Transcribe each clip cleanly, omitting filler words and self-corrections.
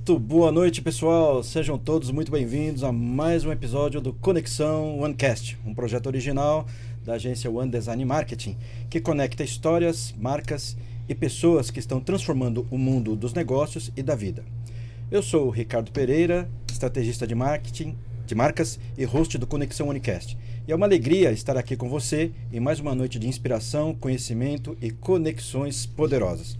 Muito boa noite, pessoal. Sejam todos muito bem-vindos a mais um episódio do Conexão OneCast, um projeto original da agência One Design Marketing, que conecta histórias, marcas e pessoas que estão transformando o mundo dos negócios e da vida. Eu sou o Ricardo Pereira, estrategista de marketing, de marcas e host do Conexão OneCast. E é uma alegria estar aqui com você em mais uma noite de inspiração, conhecimento e conexões poderosas.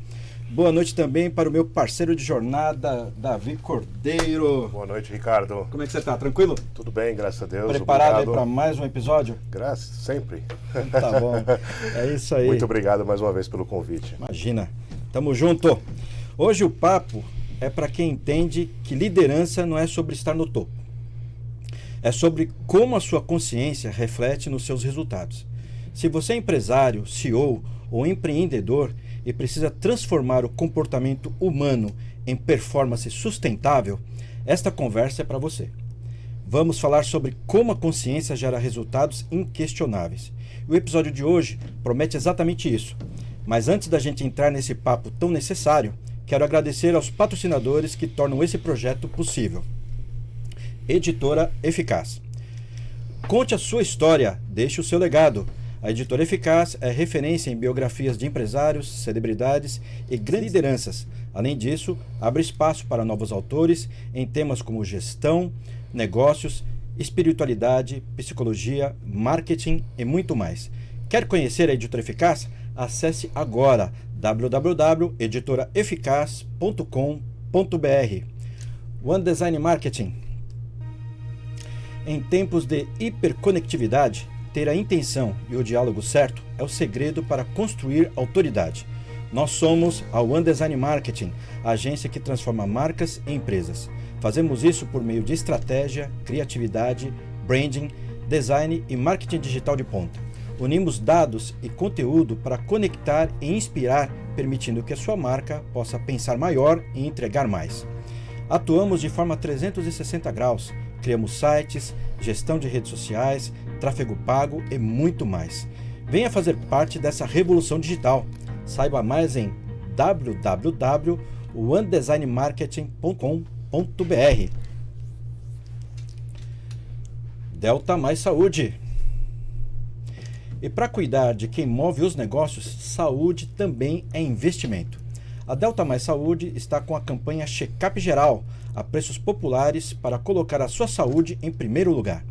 Boa noite também para o meu parceiro de jornada, Davi Cordeiro. Boa noite, Ricardo. Como é que você está? Tranquilo? Tudo bem, graças a Deus. Preparado obrigado. aí para mais um episódio? Graças, sempre. Tá bom, é isso aí. Muito obrigado mais uma vez pelo convite. Imagina, tamo junto. Hoje o papo é para quem entende que liderança não é sobre estar no topo. É sobre como a sua consciência reflete nos seus resultados. Se você é empresário, CEO ou empreendedor e precisa transformar o comportamento humano em performance sustentável, esta conversa é para você. Vamos falar sobre como a consciência gera resultados inquestionáveis. O episódio de hoje promete exatamente isso. Mas antes da gente entrar nesse papo tão necessário, quero agradecer aos patrocinadores que tornam esse projeto possível. Editora Eficaz. Conte a sua história, deixe o seu legado. A Editora Eficaz é referência em biografias de empresários, celebridades e grandes lideranças. Além disso, abre espaço para novos autores em temas como gestão, negócios, espiritualidade, psicologia, marketing e muito mais. Quer conhecer a Editora Eficaz? Acesse agora www.editoraeficaz.com.br. One Design Marketing. Em tempos de hiperconectividade, ter a intenção e o diálogo certo é o segredo para construir autoridade. Nós somos a One Design Marketing, a agência que transforma marcas em empresas. Fazemos isso por meio de estratégia, criatividade, branding, design e marketing digital de ponta. Unimos dados e conteúdo para conectar e inspirar, permitindo que a sua marca possa pensar maior e entregar mais. Atuamos de forma 360 graus, criamos sites, gestão de redes sociais, tráfego pago e muito mais. Venha fazer parte dessa revolução digital. Saiba mais em www.onedesignmarketing.com.br. Delta Mais Saúde. E para cuidar de quem move os negócios, saúde também é investimento. A Delta Mais Saúde está com a campanha Check-up Geral, a preços populares para colocar a sua saúde em primeiro lugar.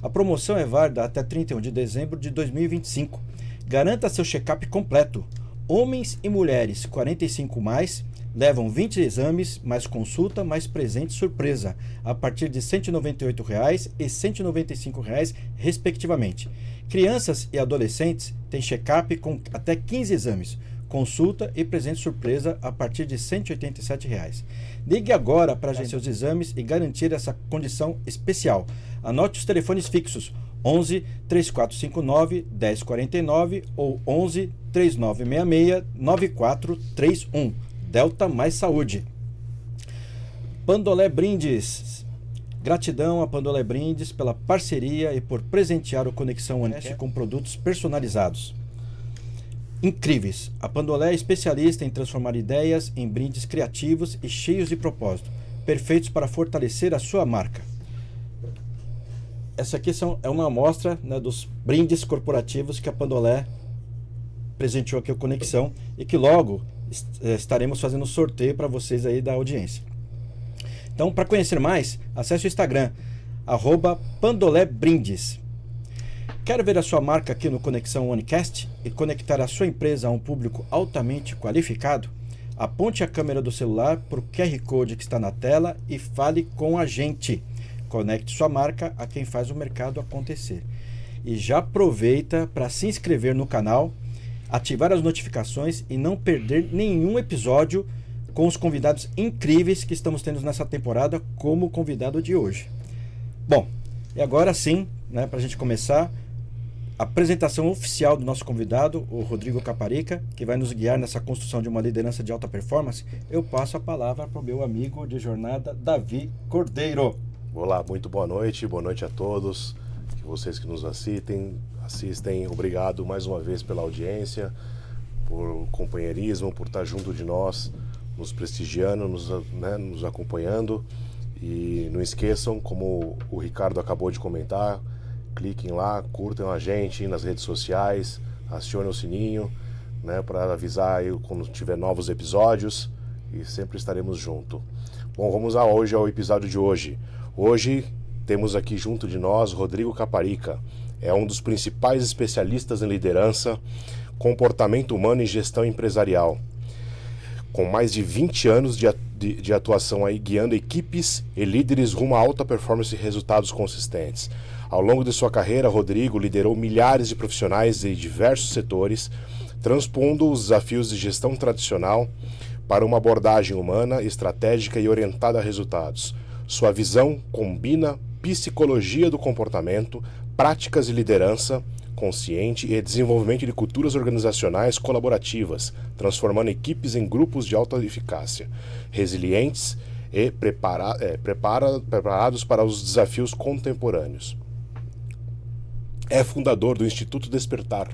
A promoção é válida até 31 de dezembro de 2025. Garanta seu check-up completo. Homens e mulheres 45 mais levam 20 exames, mais consulta, mais presente surpresa, a partir de R$ 198,00 e R$ 195,00, respectivamente. Crianças e adolescentes têm check-up com até 15 exames, consulta e presente surpresa a partir de R$ 187,00. Ligue agora para agendar seus exames e garantir essa condição especial. Anote os telefones fixos 11 3459 1049 ou 11 3966 9431. Delta Mais Saúde. Pandolé Brindes. Gratidão a Pandolé Brindes pela parceria e por presentear o Conexão OneCast com produtos personalizados incríveis. A Pandolé é especialista em transformar ideias em brindes criativos e cheios de propósito, perfeitos para fortalecer a sua marca. Essa aqui é uma amostra, né, dos brindes corporativos que a Pandolé presenteou aqui ao Conexão e que logo estaremos fazendo sorteio para vocês aí da audiência. Então, para conhecer mais, acesse o Instagram, @PandoléBrindes. Quer ver a sua marca aqui no Conexão OneCast e conectar a sua empresa a um público altamente qualificado? Aponte a câmera do celular para o QR Code que está na tela e fale com a gente. Conecte sua marca a quem faz o mercado acontecer. E já aproveita para se inscrever no canal, ativar as notificações e não perder nenhum episódio com os convidados incríveis que estamos tendo nessa temporada, como o convidado de hoje. Bom, e agora sim, né, para a gente começar, a apresentação oficial do nosso convidado, o Rodrigo Caparica, que vai nos guiar nessa construção de uma liderança de alta performance. Eu passo a palavra para o meu amigo de jornada, Davi Cordeiro. Olá, muito boa noite a todos, vocês que nos assistem, obrigado mais uma vez pela audiência, por companheirismo, por estar junto de nós nos prestigiando, nos acompanhando. E não esqueçam, como o Ricardo acabou de comentar, cliquem lá, curtam a gente nas redes sociais, acionem o sininho, né, para avisar aí quando tiver novos episódios, e sempre estaremos juntos. Bom, vamos hoje ao episódio de hoje. Hoje temos aqui junto de nós Rodrigo Caparica. É um dos principais especialistas em liderança, comportamento humano e gestão empresarial, com mais de 20 anos de atuação aí, guiando equipes e líderes rumo a alta performance e resultados consistentes. Ao longo de sua carreira, Rodrigo liderou milhares de profissionais em diversos setores, transpondo os desafios de gestão tradicional para uma abordagem humana, estratégica e orientada a resultados. Sua visão combina psicologia do comportamento, práticas de liderança consciente e desenvolvimento de culturas organizacionais colaborativas, transformando equipes em grupos de alta eficácia, resilientes e preparados para os desafios contemporâneos. É fundador do Instituto Despertar.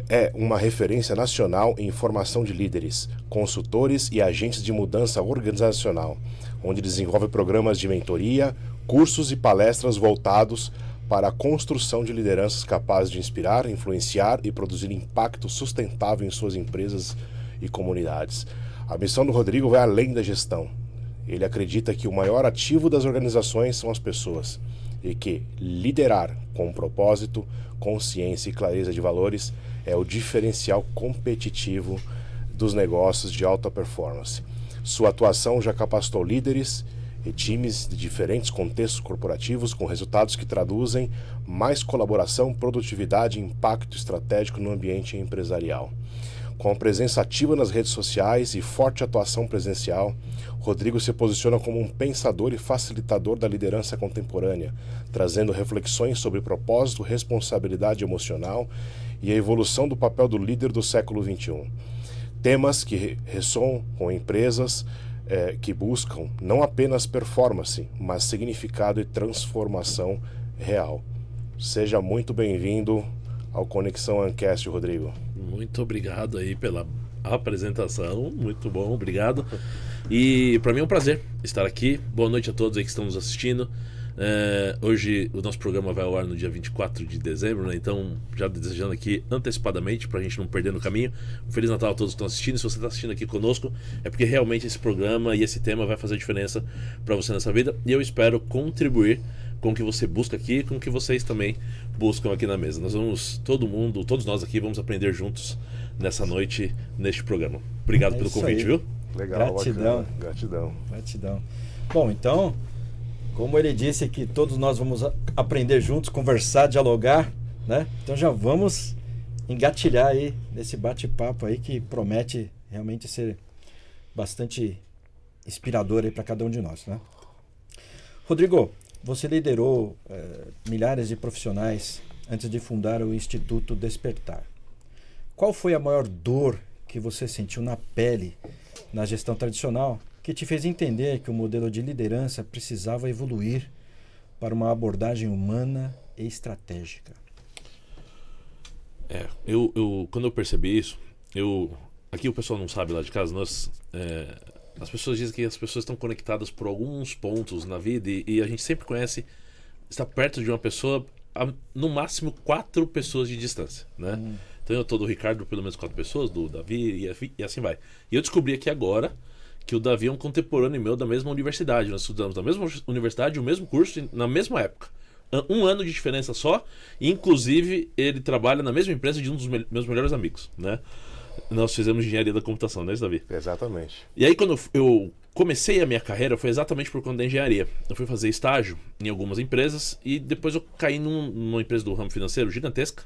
É uma referência nacional em formação de líderes, consultores e agentes de mudança organizacional, onde desenvolve programas de mentoria, cursos e palestras voltados para a construção de lideranças capazes de inspirar, influenciar e produzir impacto sustentável em suas empresas e comunidades. A missão do Rodrigo vai além da gestão. Ele acredita que o maior ativo das organizações são as pessoas e que liderar com propósito, consciência e clareza de valores é o diferencial competitivo dos negócios de alta performance. Sua atuação já capacitou líderes e times de diferentes contextos corporativos com resultados que traduzem mais colaboração, produtividade e impacto estratégico no ambiente empresarial. Com a presença ativa nas redes sociais e forte atuação presencial, Rodrigo se posiciona como um pensador e facilitador da liderança contemporânea, trazendo reflexões sobre propósito, responsabilidade emocional e a evolução do papel do líder do século XXI. Temas que ressoam com empresas que buscam não apenas performance, mas significado e transformação real. Seja muito bem-vindo ao Conexão Ancast, Rodrigo. Muito obrigado aí pela apresentação, muito bom, obrigado. E para mim é um prazer estar aqui. Boa noite a todos aí que estão nos assistindo. Hoje o nosso programa vai ao ar no dia 24 de dezembro, né? Então já desejando aqui antecipadamente pra gente não perder no caminho um Feliz Natal a todos que estão assistindo. Se você está assistindo aqui conosco é porque realmente esse programa e esse tema vai fazer diferença para você nessa vida, e eu espero contribuir com o que você busca aqui, com o que vocês também buscam aqui na mesa. Nós vamos, todos nós aqui vamos aprender juntos nessa noite, neste programa. Obrigado pelo convite, aí. Viu? Legal, Gratidão. Gratidão. Gratidão. Bom, então, como ele disse que todos nós vamos aprender juntos, conversar, dialogar, né? Então já vamos engatilhar aí nesse bate-papo aí que promete realmente ser bastante inspirador aí para cada um de nós, né? Rodrigo, você liderou milhares de profissionais antes de fundar o Instituto Despertar. Qual foi a maior dor que você sentiu na pele na gestão tradicional que te fez entender que o modelo de liderança precisava evoluir para uma abordagem humana e estratégica? Quando eu percebi isso, aqui o pessoal não sabe lá de casa, as pessoas dizem que as pessoas estão conectadas por alguns pontos na vida e a gente sempre conhece, está perto de uma pessoa a, no máximo 4 pessoas de distância, né? Então eu estou do Ricardo pelo menos 4 pessoas, do Davi e assim vai. E eu descobri aqui agora que o Davi é um contemporâneo meu da mesma universidade. Nós estudamos na mesma universidade, o mesmo curso, na mesma época. 1 ano de diferença só, e inclusive ele trabalha na mesma empresa de um dos meus melhores amigos, né? Nós fizemos engenharia da computação, não é isso, Davi? Exatamente. E aí quando eu comecei a minha carreira foi exatamente por conta da engenharia. Eu fui fazer estágio em algumas empresas e depois eu caí numa empresa do ramo financeiro gigantesca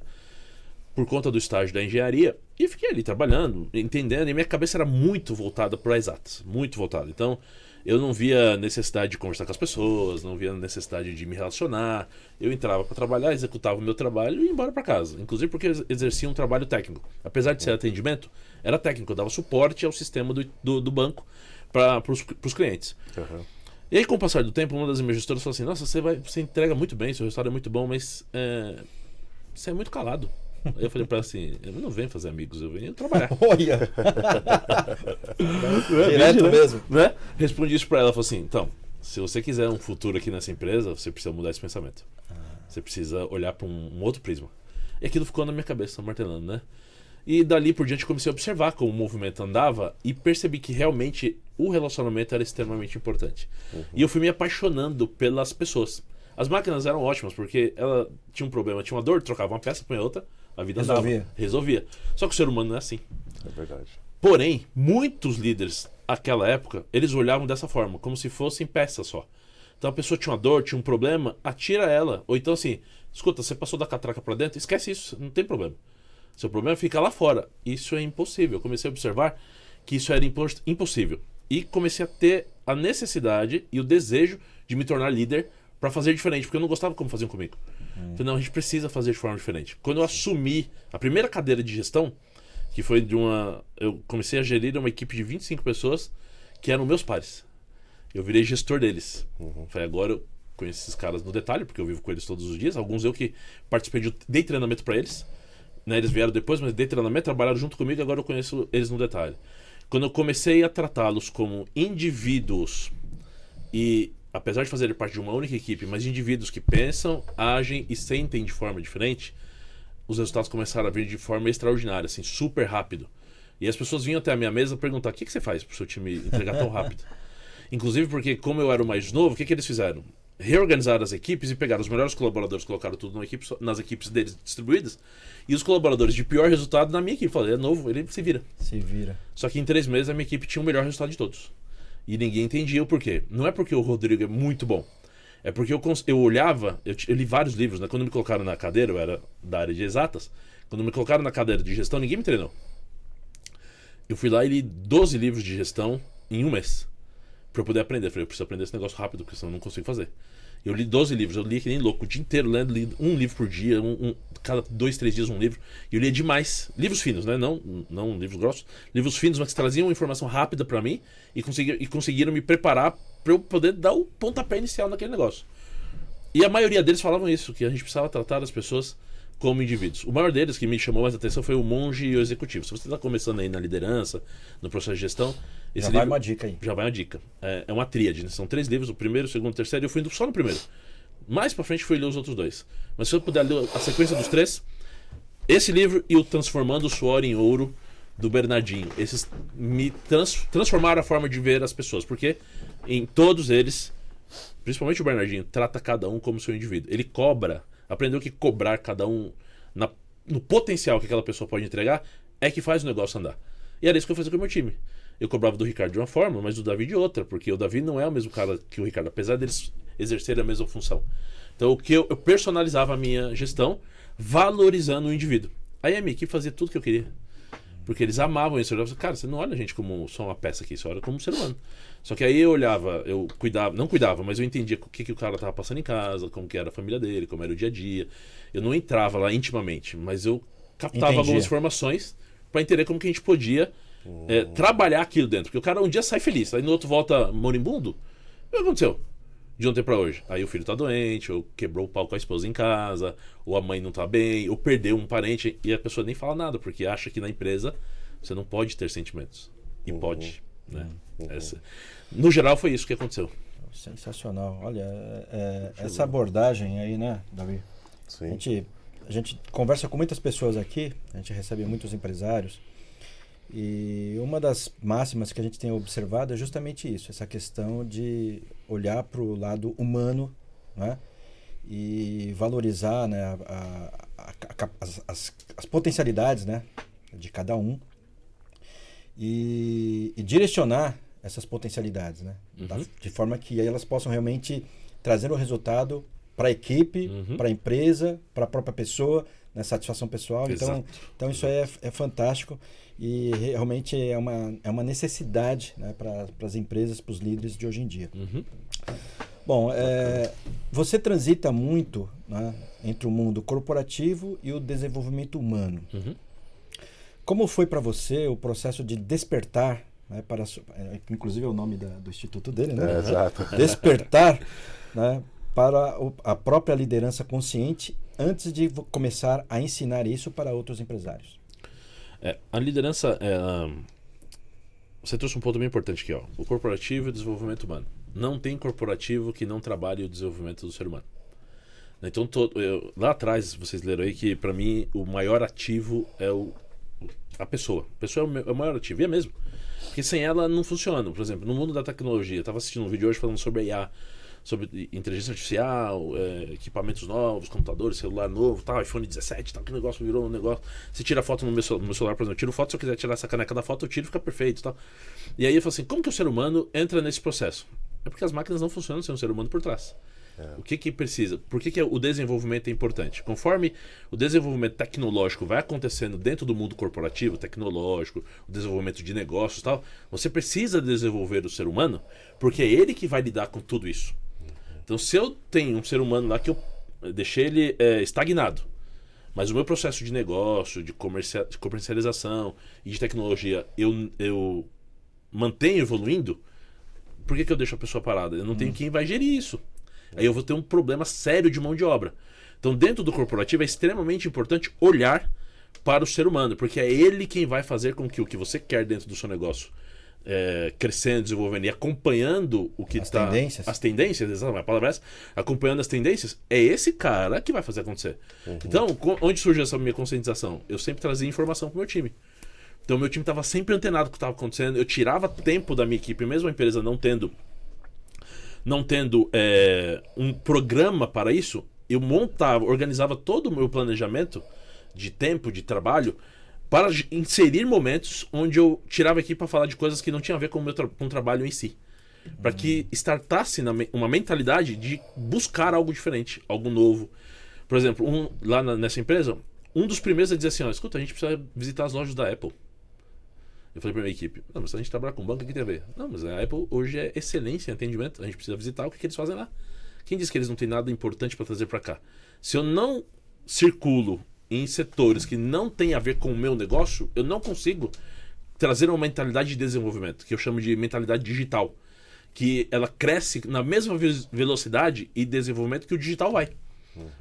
por conta do estágio da engenharia e fiquei ali trabalhando, entendendo, e minha cabeça era muito voltada para exatas, muito voltada. Então eu não via necessidade de conversar com as pessoas, não via necessidade de me relacionar. Eu entrava para trabalhar, executava o meu trabalho e ia embora para casa. Inclusive porque eu exercia um trabalho técnico. Apesar de ser atendimento, era técnico. Eu dava suporte ao sistema do banco para os clientes. Uhum. E aí, com o passar do tempo, uma das minhas gestoras falou assim: nossa, você entrega muito bem, seu resultado é muito bom, mas você é muito calado. Aí eu falei pra ela assim, eu não venho fazer amigos, eu venho trabalhar. Olha! Direto mesmo. Né? Respondi isso pra ela, falei assim, então, se você quiser um futuro aqui nessa empresa, você precisa mudar esse pensamento. Você precisa olhar pra um outro prisma. E aquilo ficou na minha cabeça, martelando, né? E dali por diante comecei a observar como o movimento andava e percebi que realmente o relacionamento era extremamente importante. E eu fui me apaixonando pelas pessoas. As máquinas eram ótimas, porque ela tinha um problema, tinha uma dor, trocava uma peça, põe outra, a vida resolvia. Só que o ser humano não é assim. É verdade. Porém, muitos líderes naquela época, eles olhavam dessa forma, como se fossem peças só. Então a pessoa tinha uma dor, tinha um problema, atira ela. Ou então assim, escuta, você passou da catraca pra dentro, esquece isso, não tem problema. Seu problema fica lá fora. Isso é impossível. Eu comecei a observar que isso era impossível. E comecei a ter a necessidade e o desejo de me tornar líder para fazer diferente, porque eu não gostava como faziam comigo. Falei, não, a gente precisa fazer de forma diferente. Quando eu assumi a primeira cadeira de gestão, que foi eu comecei a gerir uma equipe de 25 pessoas que eram meus pares. Eu virei gestor deles. Falei, agora eu conheço esses caras no detalhe, porque eu vivo com eles todos os dias. Alguns eu que participei dei treinamento para eles. Né, eles vieram depois, mas dei treinamento, trabalharam junto comigo e agora eu conheço eles no detalhe. Quando eu comecei a tratá-los como indivíduos e, apesar de fazerem parte de uma única equipe, mas indivíduos que pensam, agem e sentem de forma diferente, os resultados começaram a vir de forma extraordinária, assim, super rápido. E as pessoas vinham até a minha mesa perguntar, o que você faz para o seu time entregar tão rápido? Inclusive porque, como eu era o mais novo, o que eles fizeram? Reorganizaram as equipes e pegaram os melhores colaboradores, colocaram tudo nas equipes deles distribuídas, e os colaboradores de pior resultado na minha equipe. Falei, é novo, ele se vira. Se vira. Só que em 3 meses a minha equipe tinha o melhor resultado de todos. E ninguém entendia o porquê. Não é porque o Rodrigo é muito bom. É porque eu olhava, eu li vários livros, né? Quando me colocaram na cadeira, eu era da área de exatas, quando me colocaram na cadeira de gestão, ninguém me treinou. Eu fui lá e li 12 livros de gestão em um mês. Pra eu poder aprender. Eu falei, eu preciso aprender esse negócio rápido, porque senão eu não consigo fazer. Eu li 12 livros, eu li que nem louco, o dia inteiro lendo, li um livro por dia, cada 2, 3 dias um livro. E eu lia demais. Livros finos, né? Não livros grossos. Livros finos, mas que traziam informação rápida pra mim e conseguiram me preparar pra eu poder dar o pontapé inicial naquele negócio. E a maioria deles falavam isso, que a gente precisava tratar as pessoas como indivíduos. O maior deles que me chamou mais atenção foi o Monge e o Executivo. Se você está começando aí na liderança, no processo de gestão, esse já livro, vai uma dica aí. Já vai uma dica. É uma tríade, né? São 3 livros, o primeiro, o segundo, o terceiro, e eu fui indo só no primeiro. Mais pra frente fui ler os outros 2. Mas se eu puder ler a sequência dos 3, esse livro e o Transformando o Suor em Ouro, do Bernardinho. Esses me transformaram a forma de ver as pessoas, porque em todos eles, principalmente o Bernardinho, trata cada um como seu indivíduo. Ele aprendeu que cobrar cada um no potencial que aquela pessoa pode entregar é que faz o negócio andar. E era isso que eu fazia com o meu time. Eu cobrava do Ricardo de uma forma, mas do Davi de outra, porque o Davi não é o mesmo cara que o Ricardo, apesar deles exercerem a mesma função. Então eu personalizava a minha gestão, valorizando o indivíduo. Aí a minha equipe fazia tudo que eu queria. Porque eles amavam isso. Eu olhava, cara, você não olha a gente como só uma peça aqui, você olha como um ser humano. Só que aí eu olhava, não cuidava, mas eu entendia o que o cara estava passando em casa, como que era a família dele, como era o dia a dia. Eu não entrava lá intimamente, mas eu captava algumas informações para entender como que a gente podia trabalhar aquilo dentro. Porque o cara um dia sai feliz, aí no outro volta moribundo. O que aconteceu? De ontem para hoje. Aí o filho tá doente, ou quebrou o pau com a esposa em casa, ou a mãe não tá bem, ou perdeu um parente, e a pessoa nem fala nada, porque acha que na empresa você não pode ter sentimentos. E pode, né? No geral foi isso que aconteceu. Sensacional. Olha, essa abordagem aí, né, Davi? Sim. A gente conversa com muitas pessoas aqui, a gente recebe muitos empresários, e uma das máximas que a gente tem observado é justamente isso, essa questão de olhar para o lado humano, né? E valorizar, né, as potencialidades, né, de cada um e direcionar essas potencialidades, né? De forma que aí elas possam realmente trazer o resultado para a equipe, para a empresa, para a própria pessoa, né, satisfação pessoal. Então isso é fantástico e realmente é uma necessidade, né, para as empresas, para os líderes de hoje em dia. Bom, você transita muito, né, entre o mundo corporativo e o desenvolvimento humano. Como foi para você o processo de despertar, né, inclusive é o nome do instituto dele, né? Exato. Despertar, né, para a própria liderança consciente antes de começar a ensinar isso para outros empresários? A liderança, você trouxe um ponto bem importante aqui, ó. O corporativo e o desenvolvimento humano. Não tem corporativo que não trabalhe o desenvolvimento do ser humano. Então, lá atrás, vocês leram aí que, para mim, o maior ativo é a pessoa. A pessoa é o maior ativo, e é mesmo. Porque sem ela não funciona. Por exemplo, no mundo da tecnologia, eu estava assistindo um vídeo hoje falando sobre IA, sobre inteligência artificial, equipamentos novos, computadores, celular novo, tal, iPhone 17, tal, que o negócio virou um negócio. Você tira foto no meu celular, por exemplo, eu tiro foto, se eu quiser tirar essa caneca da foto, eu tiro, fica perfeito, tal. E aí eu falo assim, como que o ser humano entra nesse processo? É porque as máquinas não funcionam sem um ser humano por trás. O que precisa? Por que o desenvolvimento é importante? Conforme o desenvolvimento tecnológico vai acontecendo dentro do mundo corporativo, tecnológico, o desenvolvimento de negócios e tal, você precisa desenvolver o ser humano, porque é ele que vai lidar com tudo isso. Então, se eu tenho um ser humano lá que eu deixei ele estagnado, mas o meu processo de negócio, de comercialização e de tecnologia, eu mantenho evoluindo, por que eu deixo a pessoa parada? Eu não tenho quem vai gerir isso. Aí eu vou ter um problema sério de mão de obra. Então, dentro do corporativo, é extremamente importante olhar para o ser humano, porque é ele quem vai fazer com que o que você quer dentro do seu negócio crescendo, desenvolvendo e acompanhando o que está... As tendências, exatamente, a palavra é essa. Acompanhando as tendências, é esse cara que vai fazer acontecer. Então, onde surgiu essa minha conscientização? Eu sempre trazia informação para o meu time. Então, meu time estava sempre antenado com o que estava acontecendo. Eu tirava tempo da minha equipe, mesmo a empresa não tendo um programa para isso, eu organizava todo o meu planejamento de tempo, de trabalho, para inserir momentos onde eu tirava aqui para falar de coisas que não tinham a ver com o trabalho em si. Para que startasse uma mentalidade de buscar algo diferente, algo novo. Por exemplo, lá nessa empresa, um dos primeiros a dizer assim, escuta, a gente precisa visitar as lojas da Apple. Eu falei para minha equipe, não, mas se a gente trabalha com banco, o que tem a ver? Não, mas a Apple hoje é excelência em atendimento, a gente precisa visitar o que eles fazem lá. Quem diz que eles não têm nada importante para trazer para cá? Se eu não circulo em setores que não tem a ver com o meu negócio, eu não consigo trazer uma mentalidade de desenvolvimento, que eu chamo de mentalidade digital, que ela cresce na mesma velocidade e desenvolvimento que o digital vai.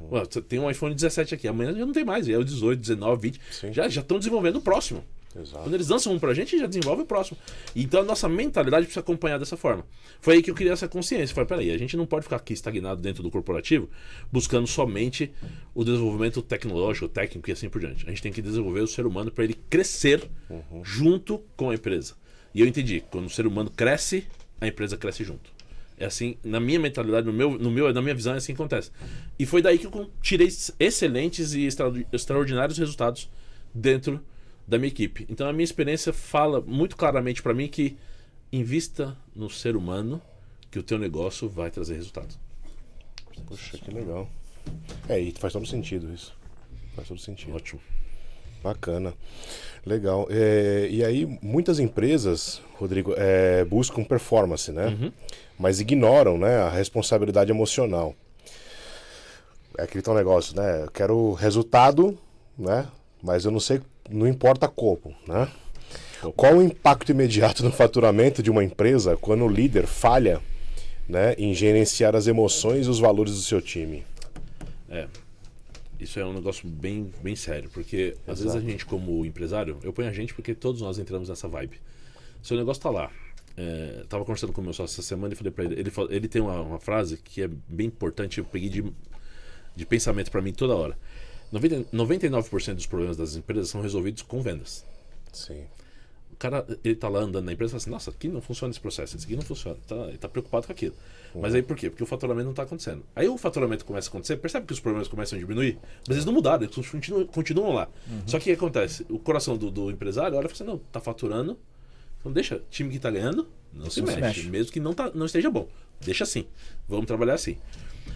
Ué, tem um iPhone 17 aqui, amanhã já não tem mais, é o 18, 19, 20, já estão desenvolvendo o próximo. Exato. Quando eles lançam um pra gente, já desenvolve o próximo. Então a nossa mentalidade precisa acompanhar dessa forma. Foi aí que eu criei essa consciência. Falei, peraí, a gente não pode ficar aqui estagnado dentro do corporativo, buscando somente o desenvolvimento tecnológico, técnico e assim por diante. A gente tem que desenvolver o ser humano para ele crescer junto com a empresa. E eu entendi, quando o ser humano cresce, a empresa cresce junto. É assim, na minha mentalidade, na minha visão, é assim que acontece. E foi daí que eu tirei excelentes e extraordinários resultados dentro da minha equipe. Então a minha experiência fala muito claramente para mim que invista no ser humano, que o teu negócio vai trazer resultado. Poxa, que legal. E faz todo sentido isso. Faz todo sentido. Ótimo. Bacana. Legal. E aí, muitas empresas, Rodrigo, buscam performance, né? Mas ignoram, né, a responsabilidade emocional. É aquele tal negócio, né? Eu quero resultado, né? Mas eu não sei, não importa como, né? Qual o impacto imediato no faturamento de uma empresa quando o líder falha, né, em gerenciar as emoções e os valores do seu time? Isso é um negócio bem, bem sério, porque às vezes a gente, como empresário, eu ponho a gente porque todos nós entramos nessa vibe. Seu negócio tá lá. Tava conversando com o meu sócio essa semana e falei pra ele, ele tem uma frase que é bem importante, eu peguei de pensamento para mim toda hora. 99% dos problemas das empresas são resolvidos com vendas. Sim. O cara, ele tá lá andando na empresa e fala assim, nossa, aqui não funciona esse processo, esse aqui não funciona. Ele tá preocupado com aquilo. Mas aí por quê? Porque o faturamento não tá acontecendo. Aí o faturamento começa a acontecer, percebe que os problemas começam a diminuir, mas eles não mudaram, eles continuam lá. Só que o que acontece? O coração do empresário olha e fala assim, não, tá faturando, então deixa, time que tá ganhando, não se mexe. Mesmo que não esteja bom. Deixa assim, vamos trabalhar assim.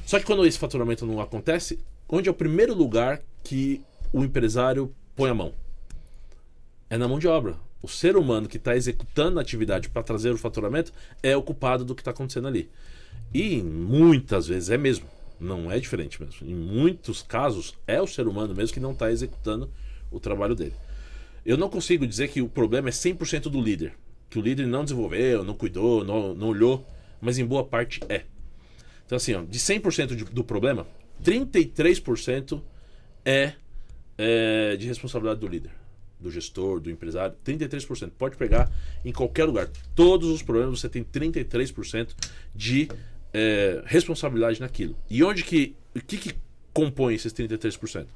Só que quando esse faturamento não acontece, onde é o primeiro lugar que o empresário põe a mão? É na mão de obra. O ser humano que está executando a atividade para trazer o faturamento é o culpado do que está acontecendo ali. E muitas vezes é mesmo. Não é diferente mesmo. Em muitos casos é o ser humano mesmo que não está executando o trabalho dele. Eu não consigo dizer que o problema é 100% do líder. Que o líder não desenvolveu, não cuidou, não olhou. Mas em boa parte é. Então assim, de 100% do problema, 33% é de responsabilidade do líder, do gestor, do empresário. 33%. Pode pegar em qualquer lugar. Todos os problemas você tem 33% de responsabilidade naquilo. E o que compõe esses 33%?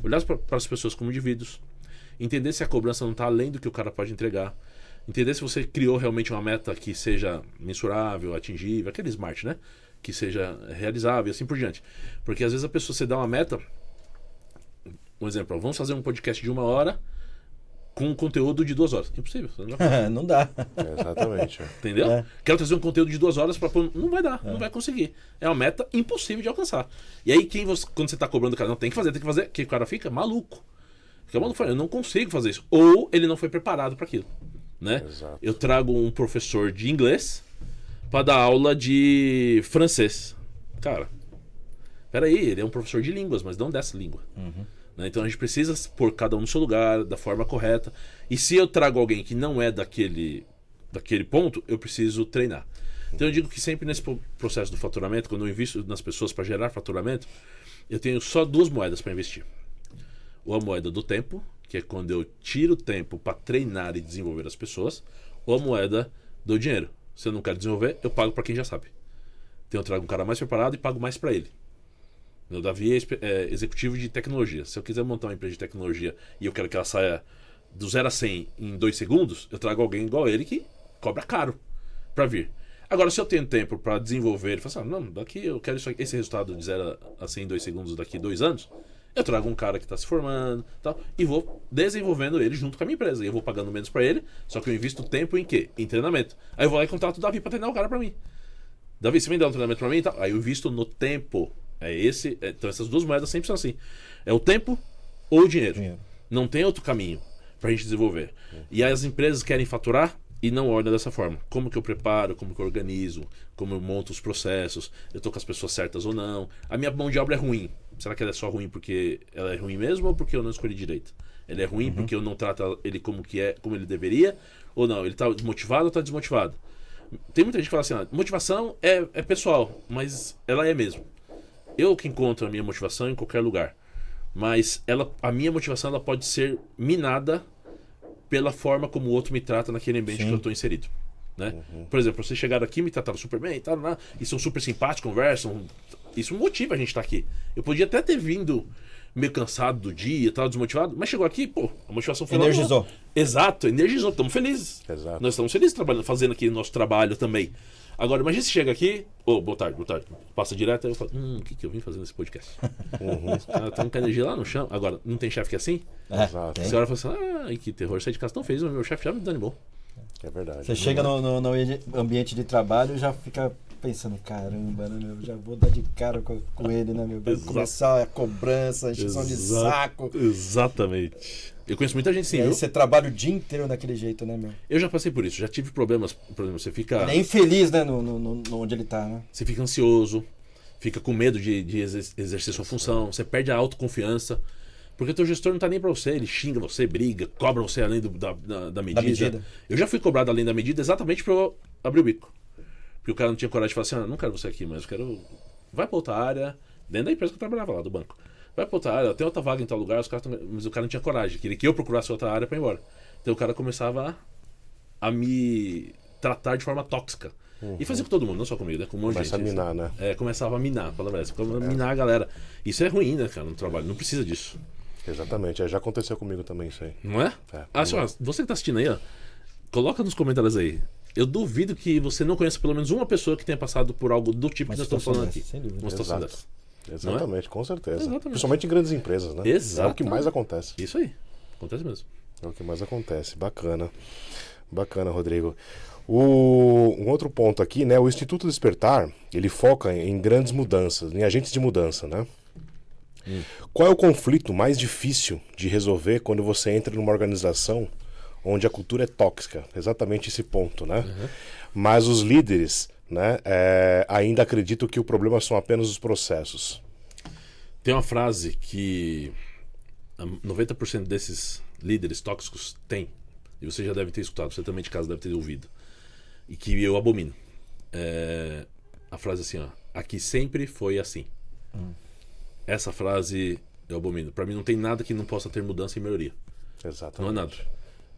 Olhar para as pessoas como indivíduos, entender se a cobrança não está além do que o cara pode entregar, entender se você criou realmente uma meta que seja mensurável, atingível, aquele SMART, né? Que seja realizável e assim por diante. Porque às vezes a pessoa, você dá uma meta, um exemplo, vamos fazer um podcast de 1 hora com um conteúdo de 2 horas. Impossível. Não dá. Exatamente. Entendeu? Quero trazer um conteúdo de 2 horas para pôr. Não vai dar, não vai conseguir. É uma meta impossível de alcançar. E aí, quando você tá cobrando o cara, não, tem que fazer, que o cara fica maluco. Fica maluco, eu não consigo fazer isso. Ou ele não foi preparado para aquilo. Né? Exato. Eu trago um professor de inglês para dar aula de francês. Cara, peraí, ele é um professor de línguas, mas não dessa língua. Né? Então a gente precisa pôr cada um no seu lugar, da forma correta. E se eu trago alguém que não é daquele ponto, eu preciso treinar. Então eu digo que sempre nesse processo do faturamento, quando eu invisto nas pessoas para gerar faturamento, eu tenho só 2 moedas para investir. Ou a moeda do tempo, que é quando eu tiro o tempo para treinar e desenvolver as pessoas, ou a moeda do dinheiro. Se eu não quero desenvolver, eu pago para quem já sabe. Então eu trago um cara mais preparado e pago mais para ele. O Davi é executivo de tecnologia. Se eu quiser montar uma empresa de tecnologia e eu quero que ela saia do 0 a 100 em 2 segundos, eu trago alguém igual ele que cobra caro para vir. Agora, se eu tenho tempo para desenvolver e falar assim, não, daqui eu quero esse resultado de 0 a 100 em 2 segundos daqui 2 anos, eu trago um cara que está se formando tal, e vou desenvolvendo ele junto com a minha empresa. E eu vou pagando menos para ele, só que eu invisto tempo em quê? Em treinamento. Aí eu vou lá e contrato o Davi para treinar o cara para mim. Davi, você vem dar um treinamento para mim e tal? Aí eu invisto no tempo. Então essas 2 moedas sempre são assim. É o tempo ou o dinheiro. Não tem outro caminho pra gente desenvolver. E aí as empresas querem faturar e não olham dessa forma. Como que eu preparo, como que eu organizo, como eu monto os processos, eu tô com as pessoas certas ou não. A minha mão de obra é ruim. Será que ela é só ruim porque ela é ruim mesmo ou porque eu não escolhi direito? Ele é ruim porque eu não trato ele como ele deveria? Ou não, ele tá desmotivado ou tá desmotivado? Tem muita gente que fala assim, motivação é pessoal, mas ela é mesmo. Eu que encontro a minha motivação em qualquer lugar. Mas a minha motivação ela pode ser minada pela forma como o outro me trata naquele ambiente que eu estou inserido. Né? Por exemplo, vocês chegaram aqui, me trataram super bem e são super simpáticos, conversam. Isso motiva a gente estar aqui. Eu podia até ter vindo meio cansado do dia, desmotivado, mas chegou aqui, a motivação foi energizou. Lá. Exato, energizou, estamos felizes. Exato. Nós estamos felizes trabalhando, fazendo aqui o nosso trabalho também. Agora, imagina se chega aqui, boa tarde, passa direto, aí eu falo, o que eu vim fazer nesse podcast? Estamos com a energia lá no chão. Agora, não tem chefe que é assim? Exato. A senhora fala assim, que terror, sair de casa tão feliz, o meu chefe já me desanimou. É verdade. Você chega no ambiente de trabalho e já fica pensando, caramba, né, meu? Já vou dar de cara com ele, né, meu? Vai começar a cobrança, a encheção de saco. Exatamente. Eu conheço muita gente sim, e aí viu? você trabalha o dia inteiro daquele jeito, né, meu? Eu já passei por isso, já tive problemas. Por exemplo, você fica... Ele é infeliz, né, no onde ele tá, né? Você fica ansioso, fica com medo de exercer sua função, você perde a autoconfiança. Porque o teu gestor não tá nem pra você, ele xinga você, briga, cobra você além da medida. Eu já fui cobrado além da medida exatamente pra eu abrir o bico. Porque o cara não tinha coragem de falar assim, não quero você aqui, mas eu quero... Vai pra outra área, dentro da empresa que eu trabalhava lá, do banco. Vai pra outra área, tem outra vaga em tal lugar, mas o cara não tinha coragem, queria que eu procurasse outra área pra ir embora. Então o cara começava a me tratar de forma tóxica. E fazia com todo mundo, não só comigo, né? Com um monte de gente. Começa a minar, né? Começava a minar, a palavra é essa. Minar a galera. Isso é ruim, né, cara, no trabalho. Não precisa disso. Exatamente, já aconteceu comigo também isso aí. Não é? Você que tá assistindo aí, coloca nos comentários aí. Eu duvido que você não conheça pelo menos uma pessoa que tenha passado por algo do tipo que nós estamos falando aqui. Sem dúvida. Uma situação dessa. Exatamente, com certeza. Exatamente. Principalmente em grandes empresas, né? Exato. É o que mais acontece. Isso aí. Acontece mesmo. É o que mais acontece. Bacana. Bacana, Rodrigo. Um outro ponto aqui, né? O Instituto Despertar, ele foca em grandes mudanças, em agentes de mudança, né? Qual é o conflito mais difícil de resolver quando você entra numa organização onde a cultura é tóxica? Exatamente esse ponto, né? Mas os líderes, né, ainda acreditam que o problema são apenas os processos. Tem uma frase que 90% desses líderes tóxicos têm, e você já deve ter escutado, você também de casa deve ter ouvido, e que eu abomino. A frase assim, aqui sempre foi assim. essa frase eu abomino. Pra mim não tem nada que não possa ter mudança e melhoria. Exatamente. Não é nada.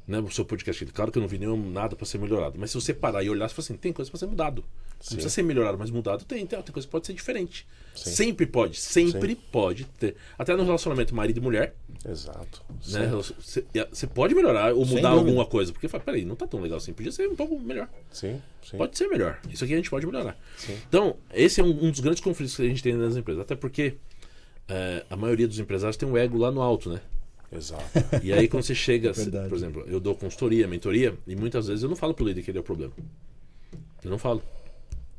Né? O seu podcast, claro que eu não vi nenhum nada pra ser melhorado. Mas se você parar e olhar, você fala assim, tem coisa pra ser mudado. Não precisa ser melhorado, mas mudado tem coisa que pode ser diferente. Sim. Sempre pode ter. Até no relacionamento marido e mulher. Exato. Né? Você pode melhorar ou Sem mudar dúvida. alguma coisa. Porque fala, peraí, não tá tão legal assim. Podia ser um pouco melhor. Sim. Pode ser melhor. Isso aqui a gente pode melhorar. Sim. Então, esse é um dos grandes conflitos que a gente tem nas empresas. Até porque a maioria dos empresários tem um ego lá no alto, né? Exato. E aí quando você chega, Verdade. por exemplo, eu dou consultoria, mentoria, e muitas vezes eu não falo pro líder que ele é o problema. Eu não falo.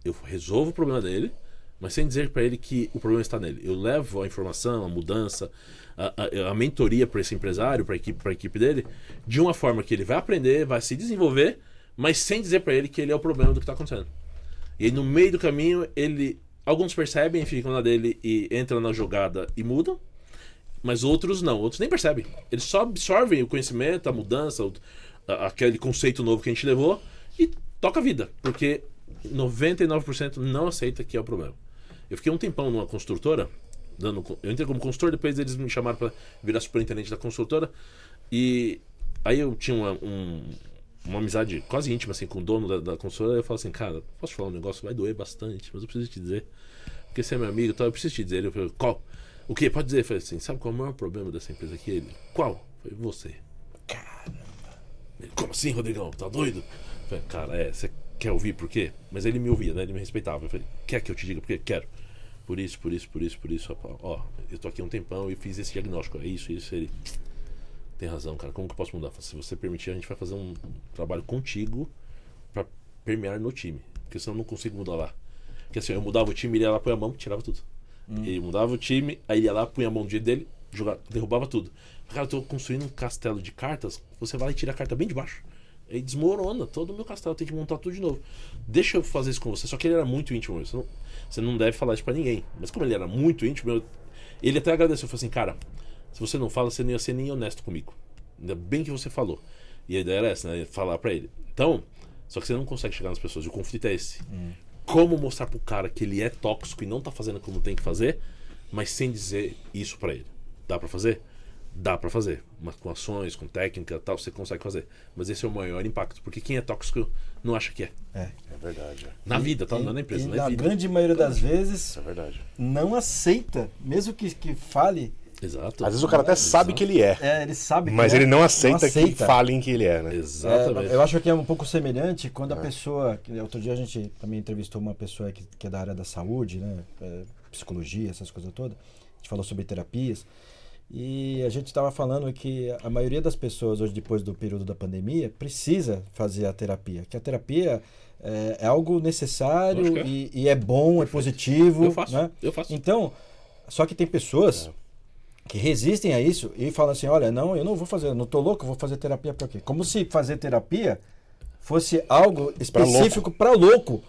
Eu resolvo o problema dele, mas sem dizer para ele que o problema está nele. Eu levo a informação, a mudança, a mentoria para esse empresário, para a equipe dele, de uma forma que ele vai aprender, vai se desenvolver, mas sem dizer para ele que ele é o problema do que está acontecendo. E aí, no meio do caminho, alguns percebem, ficam na dele e entram na jogada e mudam, mas outros não. Outros nem percebem. Eles só absorvem o conhecimento, a mudança, aquele conceito novo que a gente levou e toca a vida, porque 99% não aceita que é o problema. Eu fiquei um tempão numa construtora, eu entrei como consultor, depois eles me chamaram para virar superintendente da construtora, e aí eu tinha uma amizade quase íntima assim, com o dono da construtora, e eu falo assim, cara, posso te falar um negócio? Vai doer bastante, mas eu preciso te dizer, porque você é meu amigo, então eu preciso te dizer. Eu falei, qual? O quê? Pode dizer. Eu falei assim, sabe qual é o maior problema dessa empresa aqui? Ele, qual? Eu falei, você. Caramba. Ele, como assim, Rodrigão? Tá doido? Eu falei, cara, você quer ouvir por quê? Mas ele me ouvia, né? Ele me respeitava. Eu falei, quer que eu te diga por quê? Quero. Por isso. Ó, eu tô aqui há um tempão e fiz esse diagnóstico. É isso. Ele tem razão, cara. Como que eu posso mudar? Se você permitir, a gente vai fazer um trabalho contigo pra permear no time. Porque senão eu não consigo mudar lá. Porque assim, eu mudava o time, ele ia lá, põe a mão, tirava tudo. Ele mudava o time, aí ele ia lá, punha a mão no dia dele, derrubava tudo. Cara, eu tô construindo um castelo de cartas, você vai lá e tira a carta bem de baixo. Aí desmorona todo o meu castelo, tem que montar tudo de novo. Deixa eu fazer isso com você. Só que ele era muito íntimo. Você não deve falar isso pra ninguém. Mas como ele era muito íntimo, ele até agradeceu. Falou assim, cara, se você não fala, você não ia ser nem honesto comigo. Ainda bem que você falou. E a ideia era essa, né? Falar pra ele. Então, só que você não consegue chegar nas pessoas. E o conflito é esse. Como mostrar pro cara que ele é tóxico e não tá fazendo como tem que fazer, mas sem dizer isso pra ele. Dá pra fazer? Dá pra fazer. Mas com ações, com técnica e tal, você consegue fazer. Mas esse é o maior impacto. Porque quem é tóxico não acha que é. É verdade. Na vida, tá? Não é na empresa, E não é na vida. grande maioria das vezes, Isso é verdade. não aceita. Mesmo que fale, Exato. Às vezes o cara até sabe que ele é, ele sabe que mas é, ele não aceita que falem que ele é, né? Exatamente. Eu acho que é um pouco semelhante quando a pessoa. Outro dia a gente também entrevistou uma pessoa que é da área da saúde, né? Psicologia, essas coisas todas. A gente falou sobre terapias. E a gente estava falando que a maioria das pessoas, hoje, depois do período da pandemia, precisa fazer a terapia. Que a terapia é algo necessário e é bom, é positivo. Eu faço. Né? Eu faço. Então, só que tem pessoas que resistem a isso e falam assim, olha, não, eu não vou fazer, eu não tô louco, eu vou fazer terapia pra quê? Como se fazer terapia fosse algo específico para louco.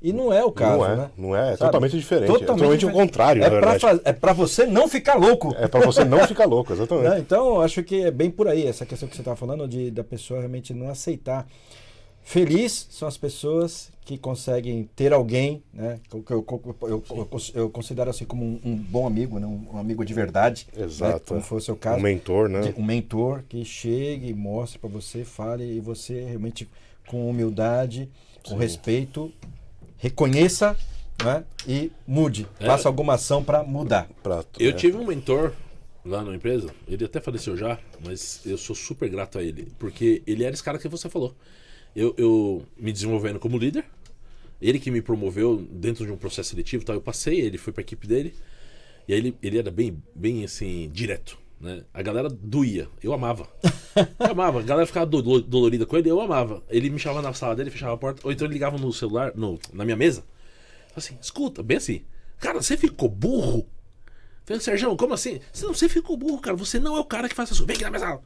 E não é o caso, né? Não é, Sabe? totalmente diferente. É totalmente o diferente. contrário, na verdade. É pra você não ficar louco. É pra você não ficar louco, exatamente. Né? Então, acho que é bem por aí, essa questão que você estava falando da pessoa realmente não aceitar. Feliz são as pessoas que conseguem ter alguém, né? Eu considero assim como um bom amigo, né? Um amigo de verdade. Exato. Né? Como foi o seu caso. Um mentor, né? Um mentor que chegue e mostre para você, fale e você realmente com humildade, com respeito, reconheça, né? E mude. Faça alguma ação para mudar. Eu tive um mentor lá na empresa, ele até faleceu já, mas eu sou super grato a ele, porque ele era esse cara que você falou. Eu me desenvolvendo como líder, ele que me promoveu dentro de um processo seletivo, tal, eu passei, ele foi para a equipe dele, e aí ele era bem assim, direto, né? A galera doía, eu amava. A galera ficava dolorida com ele, eu amava. Ele me chamava na sala dele, fechava a porta, ou então ele ligava no celular, na minha mesa, assim, escuta, bem assim, cara, você ficou burro? Eu falei, Sérgio, como assim? Você ficou burro, cara, você não é o cara que faz isso, vem aqui na minha sala.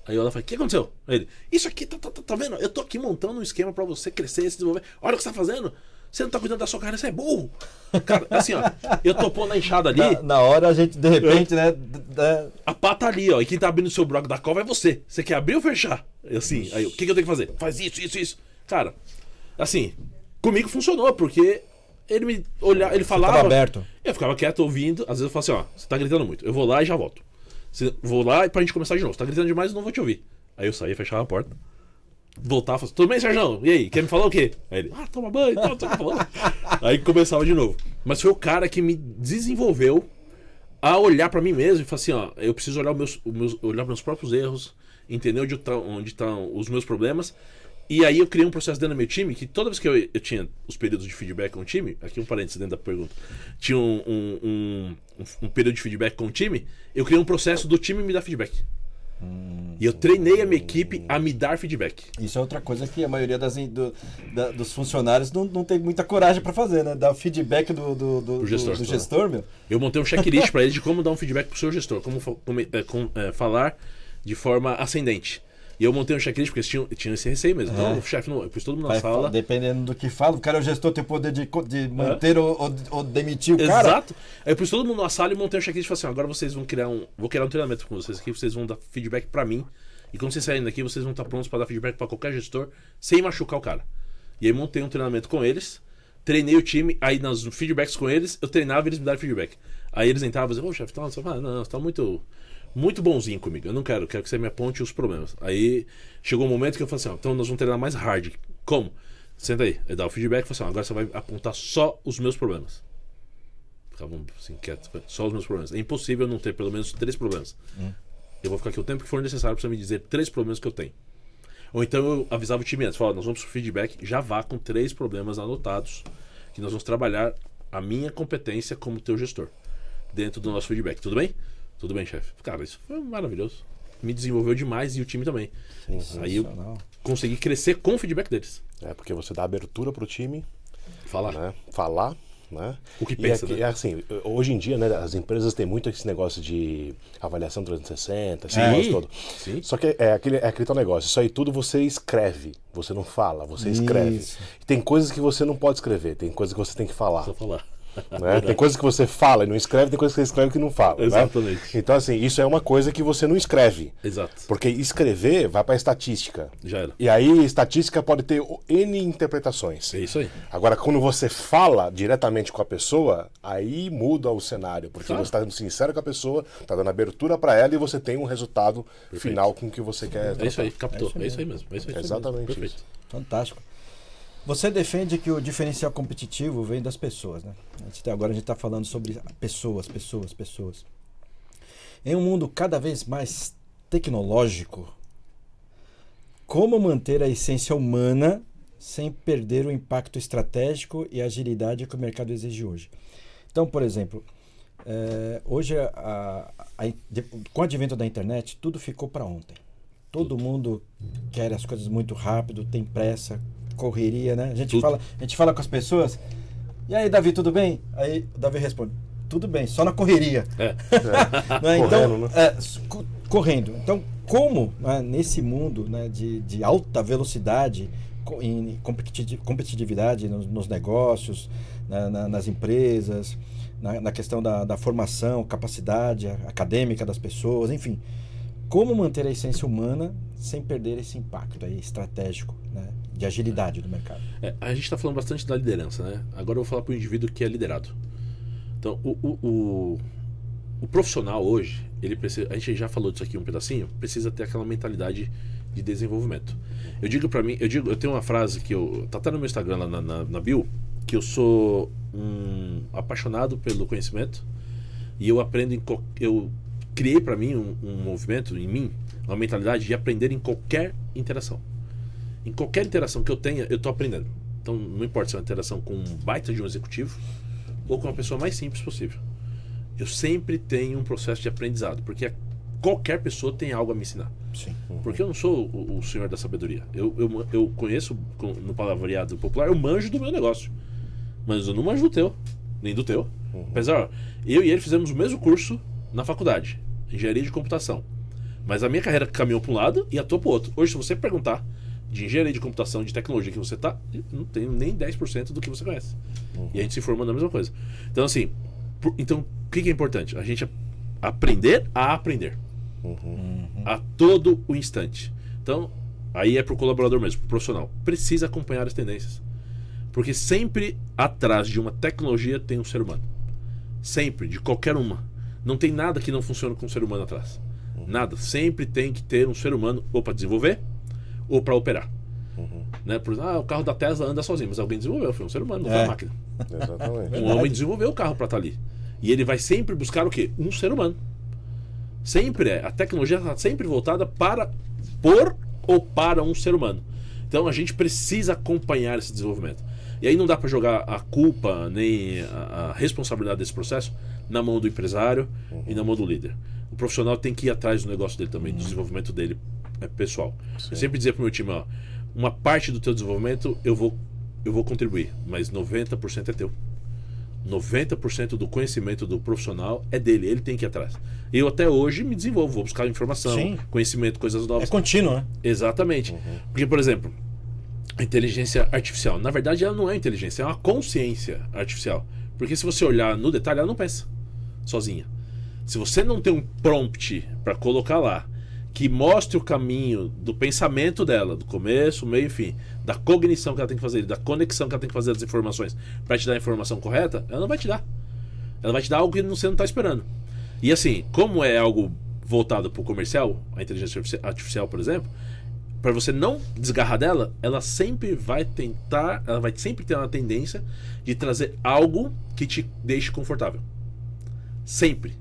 Aí ela fala, o que aconteceu? Aí ele, isso aqui, tá vendo? Eu tô aqui montando um esquema pra você crescer e se desenvolver. Olha o que você tá fazendo. Você não tá cuidando da sua carreira, você é burro. Cara, assim, ó, eu tô pondo a enxada ali. Na hora a gente, de repente, né? A pá tá ali, ó. E quem tá abrindo o seu buraco da cova é você. Você quer abrir ou fechar? Assim, aí o que eu tenho que fazer? Faz isso. Cara, assim, comigo funcionou, porque ele me olhava, ele Você falava. tava aberto. Eu ficava quieto ouvindo, às vezes eu falava assim, ó, você tá gritando muito. Eu vou lá e já volto. Vou lá pra gente começar de novo. Você tá gritando demais, eu não vou te ouvir. Aí eu saía, fechava a porta. Voltava e falava, tudo bem, Sérgio? E aí, quer me falar o quê? Aí ele, toma banho, tô falando. Aí começava de novo. Mas foi o cara que me desenvolveu a olhar pra mim mesmo e falar assim, ó, eu preciso olhar olhar meus próprios erros, entender onde estão os meus problemas. E aí eu criei um processo dentro do meu time que toda vez que eu tinha os períodos de feedback com o time, aqui um parênteses dentro da pergunta, tinha um período de feedback com o time, eu criei um processo do time me dar feedback. E eu treinei a minha equipe a me dar feedback. Isso é outra coisa que a maioria dos funcionários não tem muita coragem para fazer, né? Dar feedback do gestor, meu. Eu montei um checklist para ele de como dar um feedback pro seu gestor, como falar de forma ascendente. E eu montei um checklist porque tinha esse receio mesmo. Então, o chefe, eu pus todo mundo na sala. Dependendo do que fala, o cara é o gestor, tem o poder de manter ou demitir o cara. Exato. Aí eu pus todo mundo na sala e montei um checklist e falei assim, agora vocês vão vou criar um treinamento com vocês aqui, vocês vão dar feedback para mim. E quando vocês saírem daqui, vocês vão estar prontos para dar feedback para qualquer gestor, sem machucar o cara. E aí montei um treinamento com eles, treinei o time, aí nos feedbacks com eles, eu treinava e eles me davam feedback. Aí eles entravam e diziam, chefe, você tá muito bonzinho comigo, eu não quero que você me aponte os problemas. Aí chegou um momento que eu falei assim, então nós vamos treinar mais hard. Como? Senta aí, aí dá o feedback e falei assim, agora você vai apontar só os meus problemas. Ficavam assim, quietos, só os meus problemas. É impossível não ter pelo menos 3 problemas. Eu vou ficar aqui o tempo que for necessário para você me dizer 3 problemas que eu tenho. Ou então eu avisava o time antes, falava, nós vamos pro feedback, já vá com 3 problemas anotados, que nós vamos trabalhar a minha competência como teu gestor, dentro do nosso feedback, tudo bem? Tudo bem, chefe. Cara, isso foi maravilhoso. Me desenvolveu demais e o time também. Aí eu consegui crescer com o feedback deles. Porque você dá abertura pro time. Falar. Né? Falar. Né? O que pensa, né? Assim, hoje em dia, né, as empresas têm muito esse negócio de avaliação 360, esse Sim. negócio todo. Sim. Só que é aquele tal negócio. Isso aí tudo você escreve. Você não fala, você escreve. Isso. Tem coisas que você não pode escrever, tem coisas que você tem que falar. Só falar. Né? Tem coisas que você fala e não escreve, tem coisas que você escreve que não fala. Exatamente. Né? Então, assim, isso é uma coisa que você não escreve. Exato. Porque escrever vai para estatística. Já era. E aí, estatística pode ter N interpretações. É isso aí. Agora, quando você fala diretamente com a pessoa, aí muda o cenário. Porque Claro. você está sendo sincero com a pessoa, está dando abertura para ela e você tem um resultado final com o que você quer. É isso aí, captou. É É isso isso aí mesmo. É isso aí Exatamente mesmo. Perfeito. Fantástico. Você defende que o diferencial competitivo vem das pessoas, né? Agora a gente está falando sobre pessoas. Em um mundo cada vez mais tecnológico, como manter a essência humana sem perder o impacto estratégico e agilidade que o mercado exige hoje? Então, por exemplo, hoje, com o advento da internet, tudo ficou para ontem. Todo mundo quer as coisas muito rápido, tem pressa, correria, né? A gente fala com as pessoas, e aí, Davi, tudo bem? Aí o Davi responde, tudo bem, só na correria. Né? Então, correndo. Então, como, né, nesse mundo, né, de alta velocidade, em competitividade nos negócios, nas empresas, na questão da formação, capacidade acadêmica das pessoas, enfim, como manter a essência humana sem perder esse impacto aí estratégico, né, de agilidade do mercado? A gente está falando bastante da liderança, né? Agora eu vou falar para o indivíduo que é liderado. Então, o profissional hoje, ele precisa, a gente já falou disso aqui um pedacinho, precisa ter aquela mentalidade de desenvolvimento. Eu tenho uma frase que tá até no meu Instagram lá na bio, que eu sou um apaixonado pelo conhecimento e eu aprendo eu criei para mim um movimento em mim, uma mentalidade de aprender em qualquer interação. Em qualquer interação que eu tenha, eu tô aprendendo. Então, não importa se é uma interação com um baita de um executivo ou com a pessoa mais simples possível. Eu sempre tenho um processo de aprendizado, porque qualquer pessoa tem algo a me ensinar. Sim. Porque eu não sou o senhor da sabedoria. Eu conheço, no palavreado popular, eu manjo do meu negócio. Mas eu não manjo do teu, nem do teu. Apesar, eu e ele fizemos o mesmo curso na faculdade, engenharia de computação. Mas a minha carreira caminhou para um lado e a tua para o outro. Hoje, se você perguntar de engenharia de computação, de tecnologia que você tá, eu não tenho nem 10% do que você conhece. E a gente se formou na mesma coisa. Então, assim, o que é importante? A gente aprender a aprender. A todo o instante. Então, aí é pro colaborador mesmo, pro profissional. Precisa acompanhar as tendências. Porque sempre atrás de uma tecnologia tem um ser humano. Sempre, de qualquer uma. Não tem nada que não funcione com um ser humano atrás. Nada. Sempre tem que ter um ser humano ou para desenvolver ou para operar. Né? Por exemplo, o carro da Tesla anda sozinho, mas alguém desenvolveu, foi um ser humano, não foi a máquina. Exatamente. Um homem desenvolveu o carro para estar ali. E ele vai sempre buscar o quê? Um ser humano. Sempre a tecnologia está sempre voltada por ou para um ser humano. Então a gente precisa acompanhar esse desenvolvimento. E aí não dá para jogar a culpa nem a responsabilidade desse processo na mão do empresário e na mão do líder. O profissional tem que ir atrás do negócio dele também, do desenvolvimento dele pessoal. Sim. Eu sempre dizia para o meu time, ó, uma parte do teu desenvolvimento eu vou contribuir, mas 90% é teu. 90% do conhecimento do profissional é dele, ele tem que ir atrás. Eu até hoje me desenvolvo, vou buscar informação, Sim. conhecimento, coisas novas. É contínuo, né? Exatamente. Porque, por exemplo, a inteligência artificial, na verdade ela não é inteligência, é uma consciência artificial. Porque se você olhar no detalhe, ela não pensa sozinha. Se você não tem um prompt para colocar lá, que mostre o caminho do pensamento dela, do começo, meio e fim, da cognição que ela tem que fazer, da conexão que ela tem que fazer das informações para te dar a informação correta, ela não vai te dar. Ela vai te dar algo que você não está esperando. E assim, como é algo voltado para o comercial, a inteligência artificial, por exemplo, para você não desgarrar dela, ela sempre vai sempre ter uma tendência de trazer algo que te deixe confortável. Sempre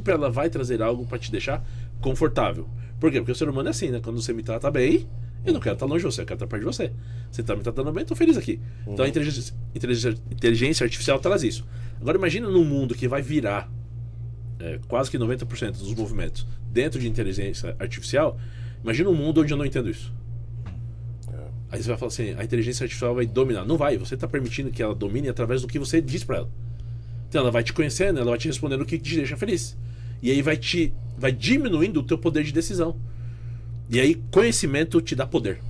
ela vai trazer algo para te deixar confortável. Por quê? Porque o ser humano é assim, né? Quando você me trata bem, eu não quero estar longe de você, eu quero estar perto de você. Você está me tratando bem, eu estou feliz aqui. Então a inteligência artificial traz isso. Agora imagina num mundo que vai virar quase que 90% dos movimentos dentro de inteligência artificial. Imagina um mundo onde eu não entendo isso. Aí você vai falar assim, a inteligência artificial vai dominar. Não vai, você está permitindo que ela domine através do que você diz para ela. Então ela vai te conhecendo, ela vai te respondendo o que te deixa feliz. E aí vai diminuindo o teu poder de decisão. E aí conhecimento te dá poder.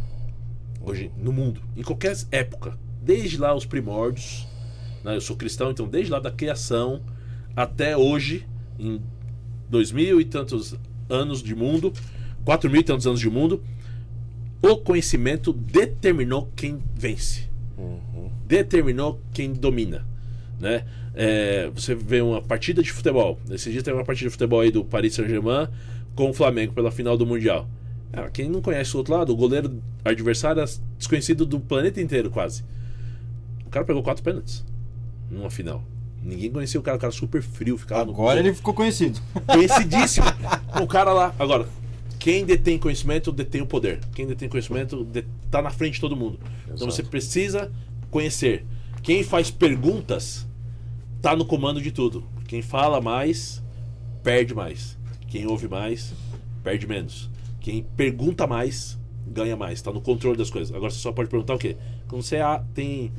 Hoje, no mundo, em qualquer época, desde lá os primórdios, né? Eu sou cristão, então desde lá da criação até hoje, em 2000 e tantos anos de mundo, 4.000 e tantos anos de mundo, o conhecimento determinou quem vence. Determinou quem domina, né? Você vê uma partida de futebol. Esse dia teve uma partida de futebol aí do Paris Saint-Germain com o Flamengo pela final do Mundial. Quem não conhece o outro lado, o goleiro adversário é desconhecido do planeta inteiro quase. O cara pegou 4 pênaltis numa final. Ninguém conhecia o cara super frio. Agora ele ficou conhecido. Conhecidíssimo. O cara lá. Agora, quem detém conhecimento detém o poder. Quem detém conhecimento está na frente de todo mundo. Exato. Então você precisa conhecer. Quem faz perguntas está no comando de tudo. Quem fala mais, perde mais. Quem ouve mais, perde menos. Quem pergunta mais, ganha mais. Está no controle das coisas. Agora você só pode perguntar o quê? Quando você tem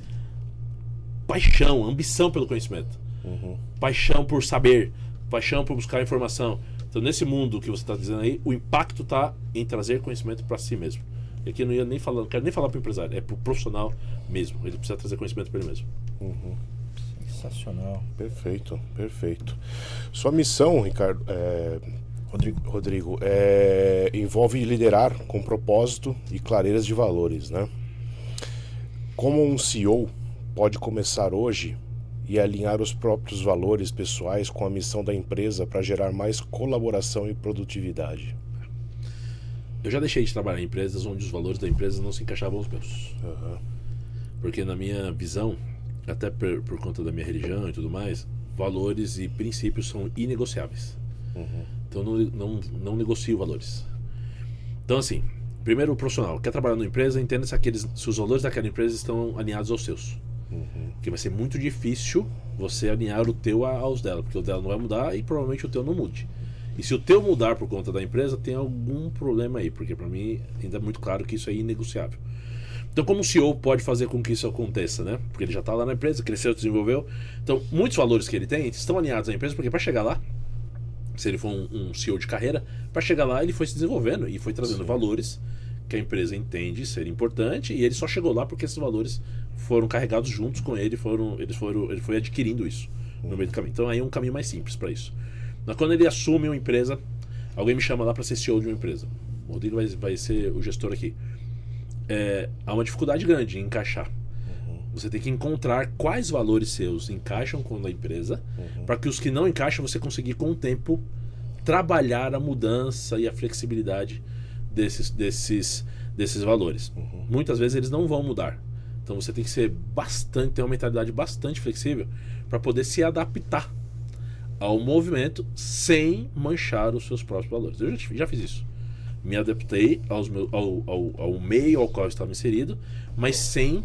paixão, ambição pelo conhecimento. Paixão por saber. Paixão por buscar informação. Então nesse mundo que você está dizendo aí, o impacto está em trazer conhecimento para si mesmo. E aqui eu não quero nem falar para o empresário, é para o profissional mesmo. Ele precisa trazer conhecimento para ele mesmo. Sensacional. Perfeito, perfeito. Sua missão, Ricardo, Rodrigo, envolve liderar com propósito e clareza de valores, né? Como um CEO pode começar hoje e alinhar os próprios valores pessoais com a missão da empresa para gerar mais colaboração e produtividade? Eu já deixei de trabalhar em empresas onde os valores da empresa não se encaixavam aos meus. Porque na minha visão, até por conta da minha religião e tudo mais, valores e princípios são inegociáveis. Então não negocio valores. Então assim, primeiro o profissional quer trabalhar numa empresa, entenda se os valores daquela empresa estão alinhados aos seus. Porque vai ser muito difícil você alinhar o teu aos dela, porque o dela não vai mudar e provavelmente o teu não mude. E se o teu mudar por conta da empresa, tem algum problema aí, porque para mim ainda é muito claro que isso é inegociável. Então como o CEO pode fazer com que isso aconteça, né? Porque ele já está lá na empresa, cresceu, desenvolveu. Então muitos valores que ele tem estão alinhados à empresa, porque para chegar lá, se ele for um CEO de carreira, para chegar lá ele foi se desenvolvendo e foi trazendo valores que a empresa entende ser importante, e ele só chegou lá porque esses valores foram carregados juntos com ele, ele foi adquirindo isso no meio do caminho. Então aí é um caminho mais simples para isso. Mas quando ele assume uma empresa, alguém me chama lá para ser CEO de uma empresa. O Rodrigo vai ser o gestor aqui. Há uma dificuldade grande em encaixar. Você tem que encontrar quais valores seus encaixam com a da empresa, para que os que não encaixam você conseguir com o tempo trabalhar a mudança e a flexibilidade desses valores. Muitas vezes eles não vão mudar. Então você tem que ter uma mentalidade bastante flexível para poder se adaptar ao movimento sem manchar os seus próprios valores. Eu já fiz isso. Me adaptei ao meio ao qual eu estava inserido, mas sem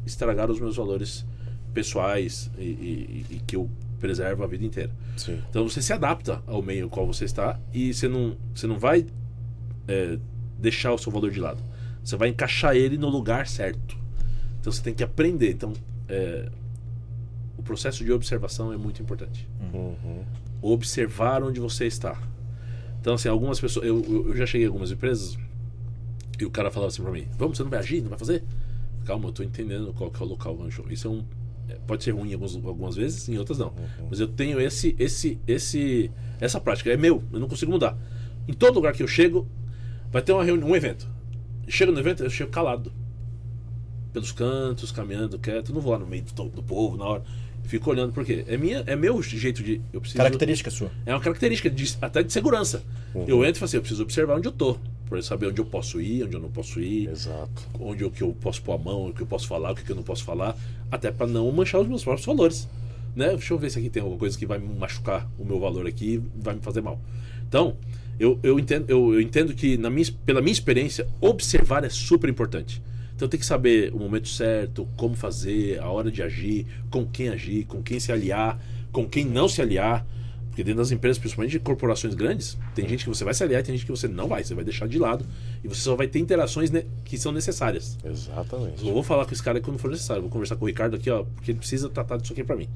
estragar os meus valores pessoais e que eu preservo a vida inteira. Sim. Então você se adapta ao meio ao qual você está e você não vai deixar o seu valor de lado. Você vai encaixar ele no lugar certo. Então você tem que aprender. Então o processo de observação é muito importante. Observar onde você está. Então assim, algumas pessoas, eu já cheguei em algumas empresas e o cara falava assim pra mim: vamos, você não vai agir, não vai fazer? Calma, eu tô entendendo qual que é o local onde eu... Isso pode ser ruim algumas vezes, em outras não. Mas eu tenho essa prática, é meu, eu não consigo mudar. Em todo lugar que eu chego, vai ter um evento. Chego no evento, eu chego calado. Pelos cantos, caminhando, quieto, não vou lá no meio do povo na hora. Fico olhando, porque é meu jeito de... Eu preciso, Característica sua. É uma característica até de segurança. Eu entro e falo assim, eu preciso observar onde eu tô, para saber onde eu posso ir, onde eu não posso ir. Exato. Onde que eu posso pôr a mão, o que eu posso falar, o que eu não posso falar, até para não manchar os meus próprios valores, né? Deixa eu ver se aqui tem alguma coisa que vai me machucar o meu valor aqui e vai me fazer mal. Então, eu entendo que pela minha experiência, observar é super importante. Então tem que saber o momento certo, como fazer, a hora de agir, com quem se aliar, com quem não se aliar. Porque dentro das empresas, principalmente de corporações grandes, tem gente que você vai se aliar e tem gente que você não vai. Você vai deixar de lado e você só vai ter interações que são necessárias. Exatamente. Eu vou falar com esse cara quando for necessário. Vou conversar com o Ricardo aqui, ó, porque ele precisa tratar disso aqui pra mim.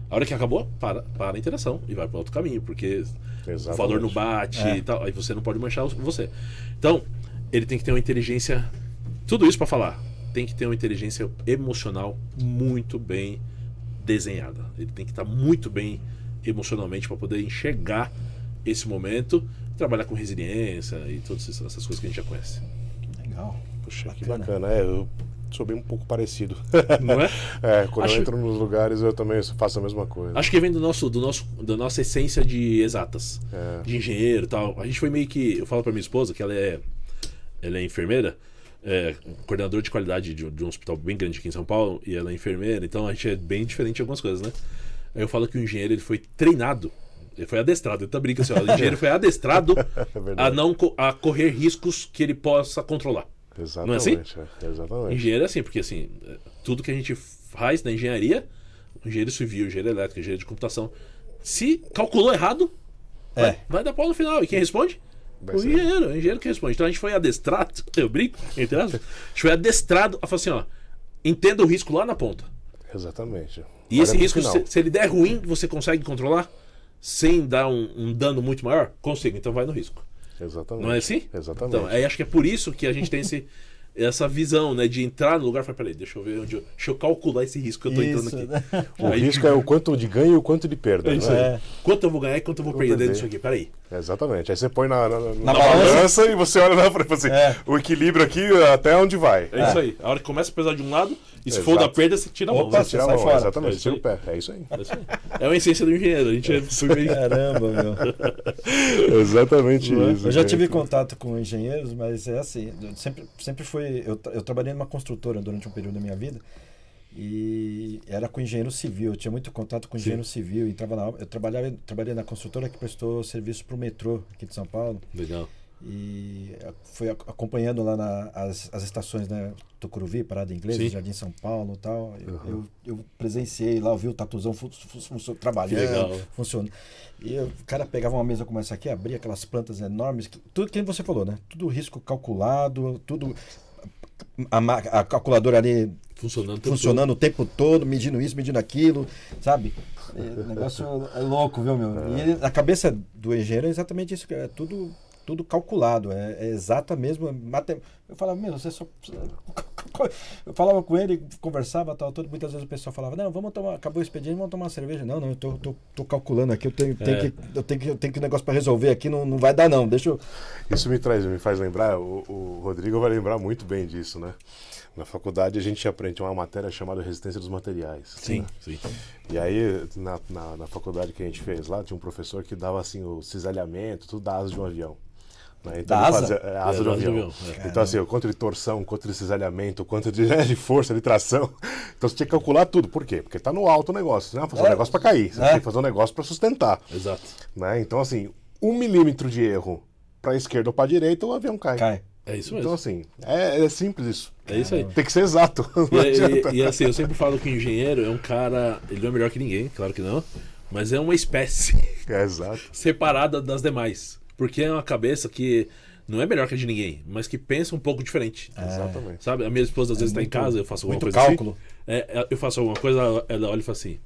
A hora que acabou, para a interação e vai para outro caminho, porque o valor não bate e tal. Aí você não pode manchar você. Então, ele tem que ter uma inteligência... Tudo isso para falar. Tem que ter uma inteligência emocional muito bem desenhada. Ele tem que estar muito bem emocionalmente para poder enxergar esse momento, trabalhar com resiliência e todas essas coisas que a gente já conhece. Legal. Puxa, que bacana. Eu sou bem um pouco parecido. Não é? Quando eu entro nos lugares eu também faço a mesma coisa. Acho que vem da nossa essência de exatas, de engenheiro e tal. A gente foi meio que... Eu falo para minha esposa que ela é enfermeira, coordenadora de qualidade de um hospital bem grande aqui em São Paulo, e ela é enfermeira, então a gente é bem diferente em algumas coisas, né? Aí eu falo que o engenheiro ele foi treinado, ele foi adestrado, ele tá brincando assim, ó, o engenheiro foi adestrado a correr riscos que ele possa controlar. Exatamente, não é assim? Exatamente. Engenheiro é assim, porque assim, tudo que a gente faz na engenharia, engenheiro civil, engenheiro elétrico, engenheiro de computação, se calculou errado, vai dar pau no final. E quem responde? O engenheiro que responde. Então a gente foi adestrado, eu brinco, entre aspas, a gente foi adestrado a falar assim, ó, entenda o risco lá na ponta. Exatamente. E esse risco, se ele der ruim, você consegue controlar sem dar um dano muito maior? Consigo, então vai no risco. Exatamente. Não é assim? Exatamente. Então, acho que é por isso que a gente tem essa visão, né, de entrar no lugar e falar, peraí, deixa eu ver deixa eu calcular esse risco que eu tô entrando aqui. O risco é o quanto de ganho e o quanto de perda. É isso aí. Quanto eu vou ganhar e quanto eu vou perder disso aqui, peraí. Exatamente. Aí você põe na balança e você olha na frente assim, o equilíbrio aqui até onde vai. É isso aí. A hora que começa a pesar de um lado, e se for da perda, você tira a mão. Você tira a mão, fora. exatamente, tira o pé. É isso aí. É uma essência do engenheiro. A gente foi meio... Caramba, meu. Exatamente isso. Eu já tive contato com engenheiros, mas é assim, sempre foi... Eu trabalhei numa construtora durante um período da minha vida e era com engenheiro civil. Eu tinha muito contato com engenheiro civil. E eu trabalhei na construtora que prestou serviço para o metrô aqui de São Paulo. Legal. E fui acompanhando lá as estações, né, Tucuruvi, Parada Inglesa, Jardim São Paulo e tal. Eu presenciei lá, eu vi o tatuzão trabalhando, funcionando. E o cara pegava uma mesa como essa aqui, abria aquelas plantas enormes, tudo que você falou, né? Tudo risco calculado, tudo... A calculadora ali funcionando o tempo todo, medindo isso, medindo aquilo, sabe? O negócio é louco, viu, meu? E a cabeça do engenheiro é exatamente isso, é tudo calculado, é exata mesmo. Eu falava, meu, você só... Eu falava com ele, conversava, tal, muitas vezes o pessoal falava, não, vamos tomar, acabou o expediente, vamos tomar uma cerveja. Não, eu tô calculando aqui, eu tenho que um negócio para resolver aqui, não vai dar não, deixa eu... Isso me faz lembrar, o Rodrigo vai lembrar muito bem disso, né? Na faculdade a gente aprende uma matéria chamada resistência dos materiais. Sim, Né? sim. E aí, na faculdade que a gente fez lá, tinha um professor que dava assim o cisalhamento, tudo da asa de um avião. Né? Então, Da ele asa? fazia, asa do avião. Então, assim, o quanto de torção, quanto de cisalhamento, o quanto de força, de tração. Então, você tinha que calcular tudo. Por quê? Porque tá no alto o negócio. Você não vai fazer um negócio para cair. Você tem que fazer um negócio para sustentar. Exato. Né? Então, assim, 1 milímetro de erro para a esquerda ou para a direita, o avião cai. Cai. É isso mesmo. Então, assim, é simples isso. É isso aí. Tem que ser exato. Não adianta. E assim, eu sempre falo que o engenheiro é um cara. Ele não é melhor que ninguém, claro que não. Mas é uma espécie É exato. separada das demais. Porque é uma cabeça que não é melhor que a de ninguém, mas que pensa um pouco diferente. Exatamente. Sabe? A minha esposa às vezes está em casa, eu faço alguma muito coisa cálculo. assim. Eu faço alguma coisa, ela olha e fala assim: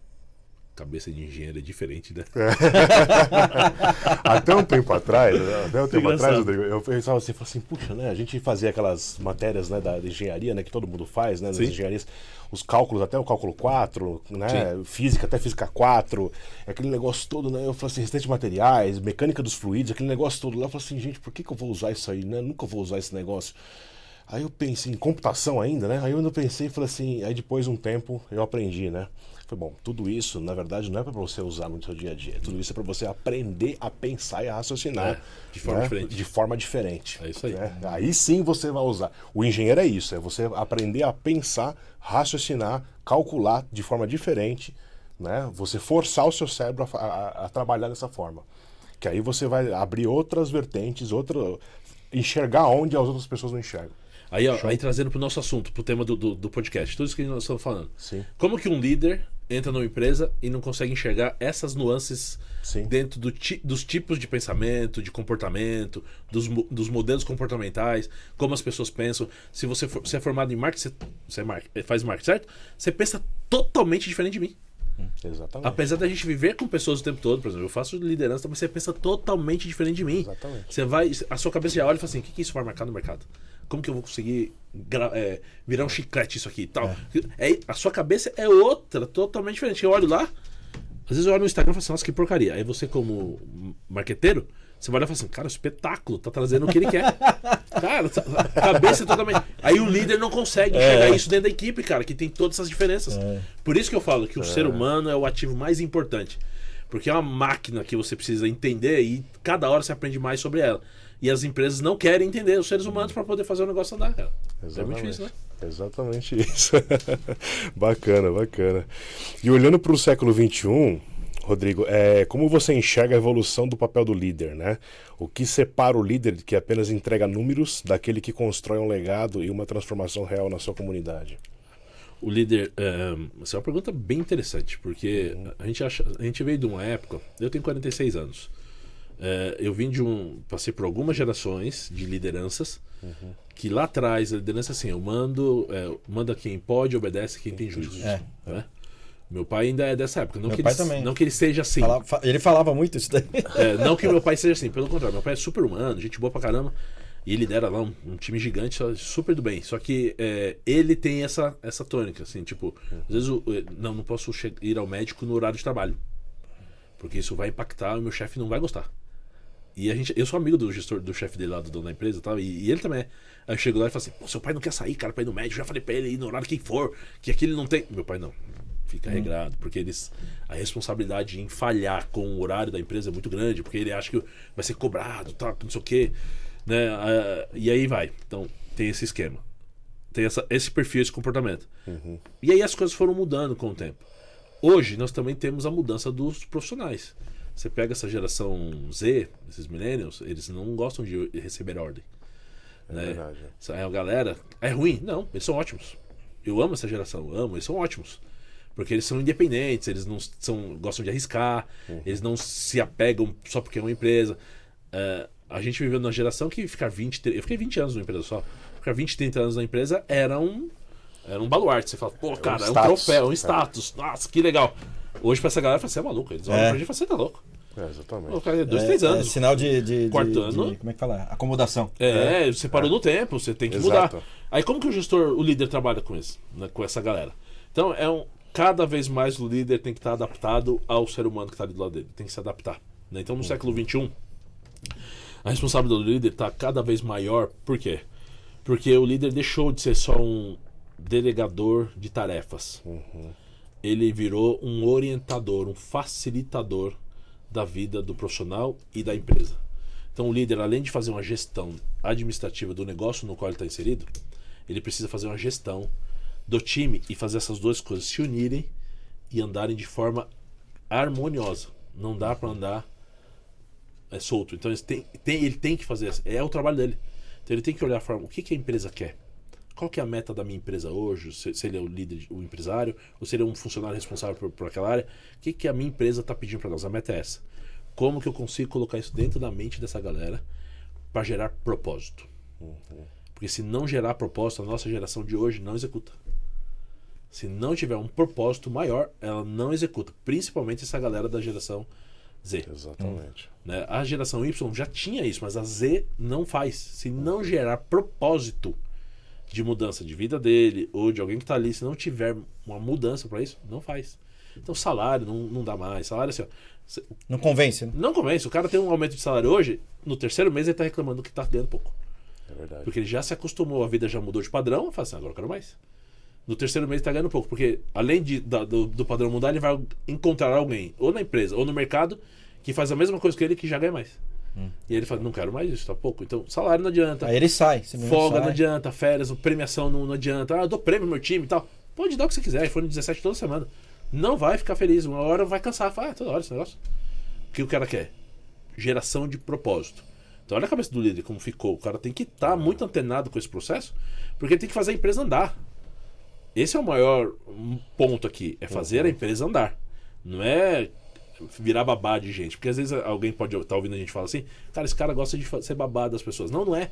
cabeça de engenheiro é diferente, né? Até um tempo atrás, Engraçado. Rodrigo, eu pensava assim, puxa, né? A gente fazia aquelas matérias, né, da engenharia, né, que todo mundo faz, né, das Sim. engenharias, os cálculos, até o cálculo 4, né, física até física 4, aquele negócio todo, né? Eu falei assim, resistência de materiais, mecânica dos fluidos, aquele negócio todo lá, eu falei assim, gente, por que eu vou usar isso aí, né? Nunca vou usar esse negócio. Aí eu pensei em computação ainda, né? Aí eu pensei e falei assim, aí depois de um tempo eu aprendi, né? Foi bom, tudo isso, na verdade, não é para você usar no seu dia a dia. Tudo isso é para você aprender a pensar e a raciocinar. De forma diferente. De forma diferente. É isso aí. Né? Aí sim você vai usar. O engenheiro é isso, é você aprender a pensar, raciocinar, calcular de forma diferente, né? Você forçar o seu cérebro a trabalhar dessa forma. Que aí você vai abrir outras vertentes, enxergar onde as outras pessoas não enxergam. Aí trazendo pro nosso assunto, pro tema do podcast, tudo isso que nós estamos falando. Sim. Como que um líder entra numa empresa e não consegue enxergar essas nuances Sim. dentro dos tipos de pensamento, de comportamento, dos modelos comportamentais, como as pessoas pensam. Se você é formado em marketing, você faz marketing, certo? Você pensa totalmente diferente de mim. Exatamente. Apesar da gente viver com pessoas o tempo todo, por exemplo, eu faço liderança, mas você pensa totalmente diferente de mim. Exatamente. Você vai, a sua cabeça já olha e fala assim: o que isso vai marcar no mercado? Como que eu vou conseguir virar um chiclete isso aqui e tal? A sua cabeça é outra, totalmente diferente. Eu olho lá, às vezes eu olho no Instagram e falo assim: nossa, que porcaria. Aí você, como marqueteiro, você vai olhar e fala assim: cara, espetáculo, tá trazendo o que ele quer. Cara, a cabeça é totalmente. Aí o líder não consegue enxergar isso dentro da equipe, cara, que tem todas essas diferenças. Por isso que eu falo que o ser humano é o ativo mais importante. Porque é uma máquina que você precisa entender e cada hora você aprende mais sobre ela. E as empresas não querem entender os seres humanos para poder fazer o negócio andar. Cara. É muito difícil, né? Exatamente isso. Bacana, bacana. E olhando para o século XXI, Rodrigo, como você enxerga a evolução do papel do líder, né? O que separa o líder que apenas entrega números daquele que constrói um legado e uma transformação real na sua comunidade? O líder, essa é uma pergunta bem interessante, porque a gente veio de uma época, eu tenho 46 anos, eu vim passei por algumas gerações de lideranças, que lá atrás a liderança assim, eu manda quem pode, obedece quem tem juízo. Né? Meu pai ainda é dessa época, não que ele seja assim. Ele falava muito isso daí. Não que meu pai seja assim, pelo contrário, meu pai é super humano, gente boa pra caramba. E ele lidera lá um time gigante, super do bem. Só que ele tem essa tônica, assim, tipo, às vezes não posso ir ao médico no horário de trabalho. Porque isso vai impactar e o meu chefe não vai gostar. E eu sou amigo do gestor, do chefe dele lá, do dono da empresa e tal, e ele também é. Aí eu chego lá e falo assim: pô, seu pai não quer sair, cara, pra ir no médico. Já falei pra ele ir no horário que for, que aqui ele não tem. Meu pai não. Fica regrado, porque a responsabilidade em falhar com o horário da empresa é muito grande, porque ele acha que vai ser cobrado, tá, não sei o quê. Né? E aí vai. Então tem esse esquema, tem esse perfil, esse comportamento. E aí as coisas foram mudando com o tempo. Hoje nós também temos a mudança dos profissionais. Você pega essa geração Z, esses millennials, eles não gostam de receber ordem. Né? Verdade. A galera é ruim? Não, eles são ótimos. Eu amo essa geração, eles são ótimos. Porque eles são independentes, eles não gostam de arriscar, eles não se apegam só porque é uma empresa. A gente viveu numa geração que eu fiquei 20 anos numa empresa só. Ficar 20, 30 anos na empresa era um baluarte. Você fala, pô, cara, é um troféu, um status. Nossa, que legal. Hoje pra essa galera, você é maluco. Eles olham pra gente e falam, você tá louco. Exatamente. Pô, cara, 2, 3 anos. Sinal de quarto ano. como é que fala? Acomodação. Você parou no tempo, você tem que Exato. mudar. Aí como que o líder trabalha com isso, né, com essa galera? Então cada vez mais o líder tem que estar adaptado ao ser humano que está ali do lado dele. Tem que se adaptar. Né? Então no século XXI, a responsabilidade do líder está cada vez maior. Por quê? Porque o líder deixou de ser só um delegador de tarefas. Ele virou um orientador, um facilitador da vida do profissional e da empresa. Então o líder, além de fazer uma gestão administrativa do negócio no qual ele está inserido, ele precisa fazer uma gestão do time e fazer essas duas coisas se unirem e andarem de forma harmoniosa. Não dá para andar solto. Então ele tem que fazer isso. É o trabalho dele. Então ele tem que olhar a forma, o que a empresa quer. Qual que é a meta da minha empresa hoje? Se ele é o líder, o empresário, ou se ele é um funcionário responsável por aquela área. O que a minha empresa está pedindo para nós? A meta é essa. Como que eu consigo colocar isso dentro da mente dessa galera para gerar propósito? Porque se não gerar propósito, a nossa geração de hoje não executa. Se não tiver um propósito maior, ela não executa. Principalmente essa galera da geração Z. Exatamente. Né? A geração Y já tinha isso, mas a Z não faz. Se não gerar propósito de mudança de vida dele ou de alguém que está ali, se não tiver uma mudança para isso, não faz. Então salário não dá mais. Salário assim, ó, Não convence, né? não convence. O cara tem um aumento de salário hoje, no terceiro mês ele está reclamando que está ganhando pouco. É verdade. Porque ele já se acostumou, a vida já mudou de padrão, fala assim, agora eu quero mais. No terceiro mês ele está ganhando pouco, porque além do padrão mudar, ele vai encontrar alguém, ou na empresa, ou no mercado, que faz a mesma coisa que ele, que já ganha mais. E ele fala, não quero mais isso, tá pouco. Então, salário não adianta. Aí ele sai. Folga não adianta, férias, premiação não adianta. Eu dou prêmio pro meu time e tal. Pode dar o que você quiser, iPhone 17 toda semana. Não vai ficar feliz, uma hora vai cansar. Fala, toda hora esse negócio. O que o cara quer? Geração de propósito. Então olha a cabeça do líder como ficou. O cara tem que estar muito antenado com esse processo, porque ele tem que fazer a empresa andar. Esse é o maior ponto aqui, é fazer a empresa andar. Não é virar babá de gente. Porque às vezes alguém pode estar ouvindo a gente falar assim, cara, esse cara gosta de ser babá das pessoas. Não é.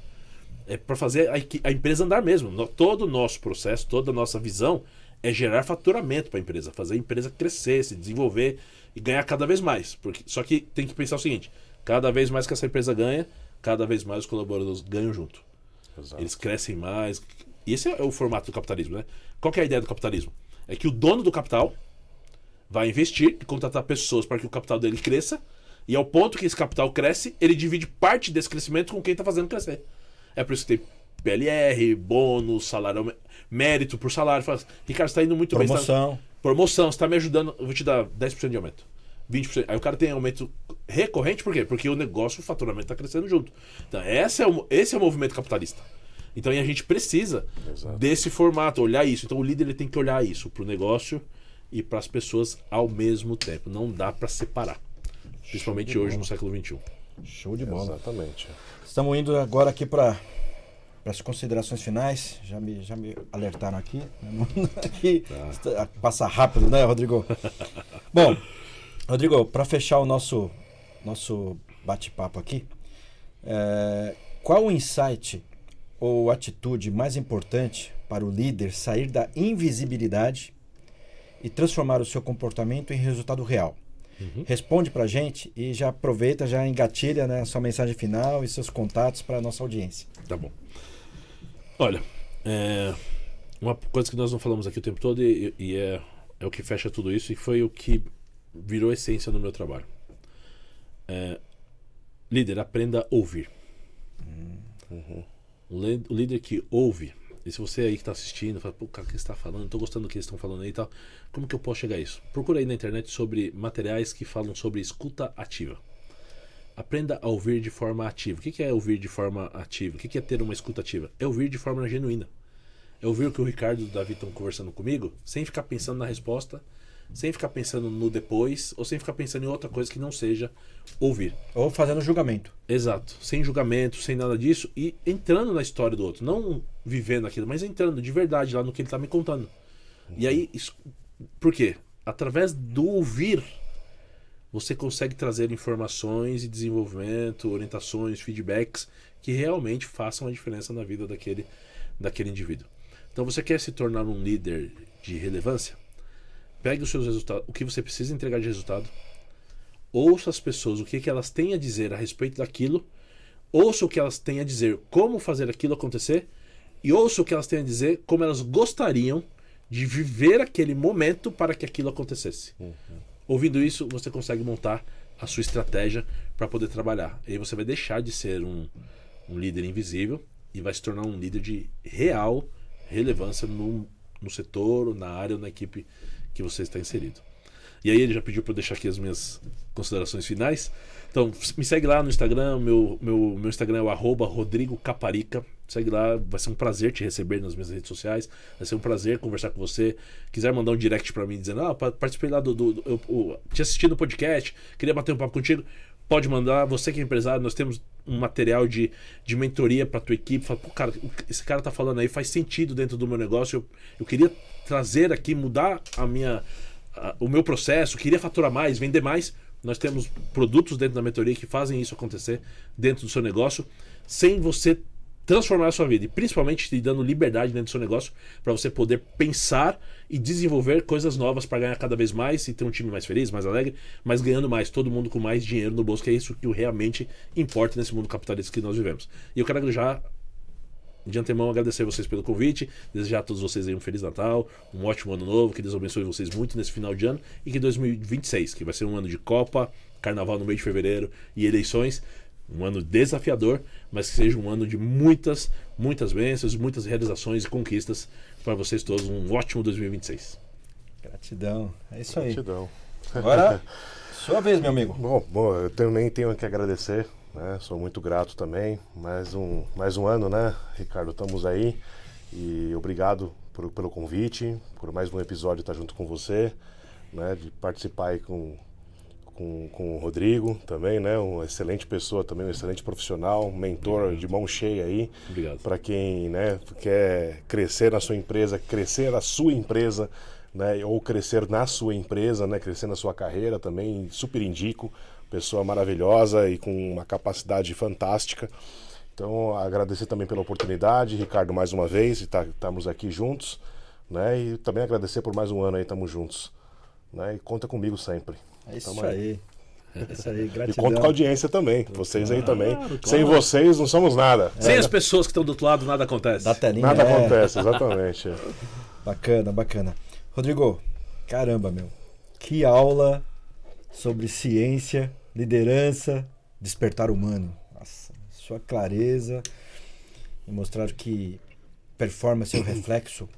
É para fazer a empresa andar mesmo. Todo o nosso processo, toda a nossa visão é gerar faturamento para a empresa, fazer a empresa crescer, se desenvolver e ganhar cada vez mais. Só que tem que pensar o seguinte, cada vez mais que essa empresa ganha, cada vez mais os colaboradores ganham junto. Exato. Eles crescem mais. E esse é o formato do capitalismo, né? Qual que é a ideia do capitalismo? É que o dono do capital vai investir e contratar pessoas para que o capital dele cresça, e ao ponto que esse capital cresce, ele divide parte desse crescimento com quem está fazendo crescer. É por isso que tem PLR, bônus, salário, mérito por salário. Fala assim, Ricardo, você está indo muito Promoção. bem. Promoção, você está me ajudando, eu vou te dar 10% de aumento. 20%. Aí o cara tem aumento recorrente, por quê? Porque o negócio, o faturamento está crescendo junto. Então, esse é o movimento capitalista. Então a gente precisa desse formato, olhar isso. Então o líder ele tem que olhar isso para o negócio e para as pessoas ao mesmo tempo. Não dá para separar. Principalmente hoje, no século XXI. Show de bola. Exatamente. Estamos indo agora aqui para as considerações finais. Já me alertaram aqui. Aqui passa rápido, né, Rodrigo? Bom, Rodrigo, para fechar o nosso bate-papo aqui, qual o insight ou atitude mais importante para o líder sair da invisibilidade e transformar o seu comportamento em resultado real? Responde pra gente e já aproveita, já engatilha, né, a sua mensagem final e seus contatos para a nossa audiência. Tá bom. Olha, uma coisa que nós não falamos aqui o tempo todo e é o que fecha tudo isso e foi o que virou essência no meu trabalho. Líder, aprenda a ouvir. O líder que ouve, e se você aí que está assistindo, fala, pô, cara, o que você está falando? Não estou gostando do que eles estão falando aí e tal. Como que eu posso chegar a isso? Procura aí na internet sobre materiais que falam sobre escuta ativa. Aprenda a ouvir de forma ativa. O que é ouvir de forma ativa? O que é ter uma escuta ativa? É ouvir de forma genuína. É ouvir o que o Ricardo e o Davi estão conversando comigo, sem ficar pensando na resposta, sem ficar pensando no depois, ou sem ficar pensando em outra coisa que não seja ouvir. Ou fazendo julgamento. Exato. Sem julgamento, sem nada disso, e entrando na história do outro. Não vivendo aquilo, mas entrando de verdade lá no que ele está me contando. E aí, por quê? Através do ouvir, você consegue trazer informações e desenvolvimento, orientações, feedbacks que realmente façam a diferença na vida daquele indivíduo. Então você quer se tornar um líder de relevância? Pegue os seus resultados, o que você precisa entregar de resultado, ouça as pessoas, o que elas têm a dizer a respeito daquilo, ouça o que elas têm a dizer, como fazer aquilo acontecer, e ouça o que elas têm a dizer, como elas gostariam de viver aquele momento para que aquilo acontecesse. Ouvindo isso, você consegue montar a sua estratégia para poder trabalhar. E aí você vai deixar de ser um líder invisível e vai se tornar um líder de real relevância no no setor, na área ou na equipe que você está inserido. E aí ele já pediu para eu deixar aqui as minhas considerações finais. Então, me segue lá no Instagram, meu Instagram é o @RodrigoCaparica. Segue lá, vai ser um prazer te receber nas minhas redes sociais, vai ser um prazer conversar com você. Quiser mandar um direct para mim dizendo, participei lá eu tinha assistido o podcast, queria bater um papo contigo, pode mandar. Você que é empresário, nós temos um material de mentoria para tua equipe. Fala, pô, cara, esse cara tá falando aí, faz sentido dentro do meu negócio, eu queria trazer aqui, mudar o meu processo, queria faturar mais, vender mais. Nós temos produtos dentro da mentoria que fazem isso acontecer dentro do seu negócio, sem você transformar a sua vida, e principalmente te dando liberdade dentro do seu negócio para você poder pensar e desenvolver coisas novas para ganhar cada vez mais e ter um time mais feliz, mais alegre, mas ganhando mais, todo mundo com mais dinheiro no bolso, que é isso que realmente importa nesse mundo capitalista que nós vivemos. E eu quero já de antemão agradecer vocês pelo convite, desejar a todos vocês aí um Feliz Natal, um ótimo ano novo, que Deus abençoe vocês muito nesse final de ano, e que 2026, que vai ser um ano de Copa, Carnaval no mês de fevereiro e eleições, um ano desafiador, mas que seja um ano de muitas bênçãos, muitas realizações e conquistas para vocês todos. Um ótimo 2026. Gratidão. É isso aí. Gratidão. Agora, sua vez, meu amigo. Bom, eu também tenho que agradecer, né? Sou muito grato também. Mais um ano, né, Ricardo? Estamos aí. E obrigado pelo convite, por mais um episódio estar junto com você, né? De participar aí com o Rodrigo também, né? Uma excelente pessoa também, um excelente profissional, um mentor de mão cheia aí. Obrigado. Para quem, né, quer crescer na sua empresa, crescer a sua empresa, né? Ou crescer na sua empresa, né? Crescer na sua carreira também, super indico. Pessoa maravilhosa e com uma capacidade fantástica. Então, agradecer também pela oportunidade, Ricardo, mais uma vez, e estamos aqui juntos, né? E também agradecer por mais um ano aí, estamos juntos, né? E conta comigo sempre. É isso aí. É isso aí, gratidão. E conta com a audiência também, vocês aí também. Claro. Sem vocês não somos nada. Sem as pessoas que estão do outro lado, nada acontece. Da telinha, Nada acontece, exatamente. Bacana. Rodrigo, caramba, meu. Que aula sobre ciência, liderança, despertar humano. Nossa, sua clareza e mostrar que performance é o reflexo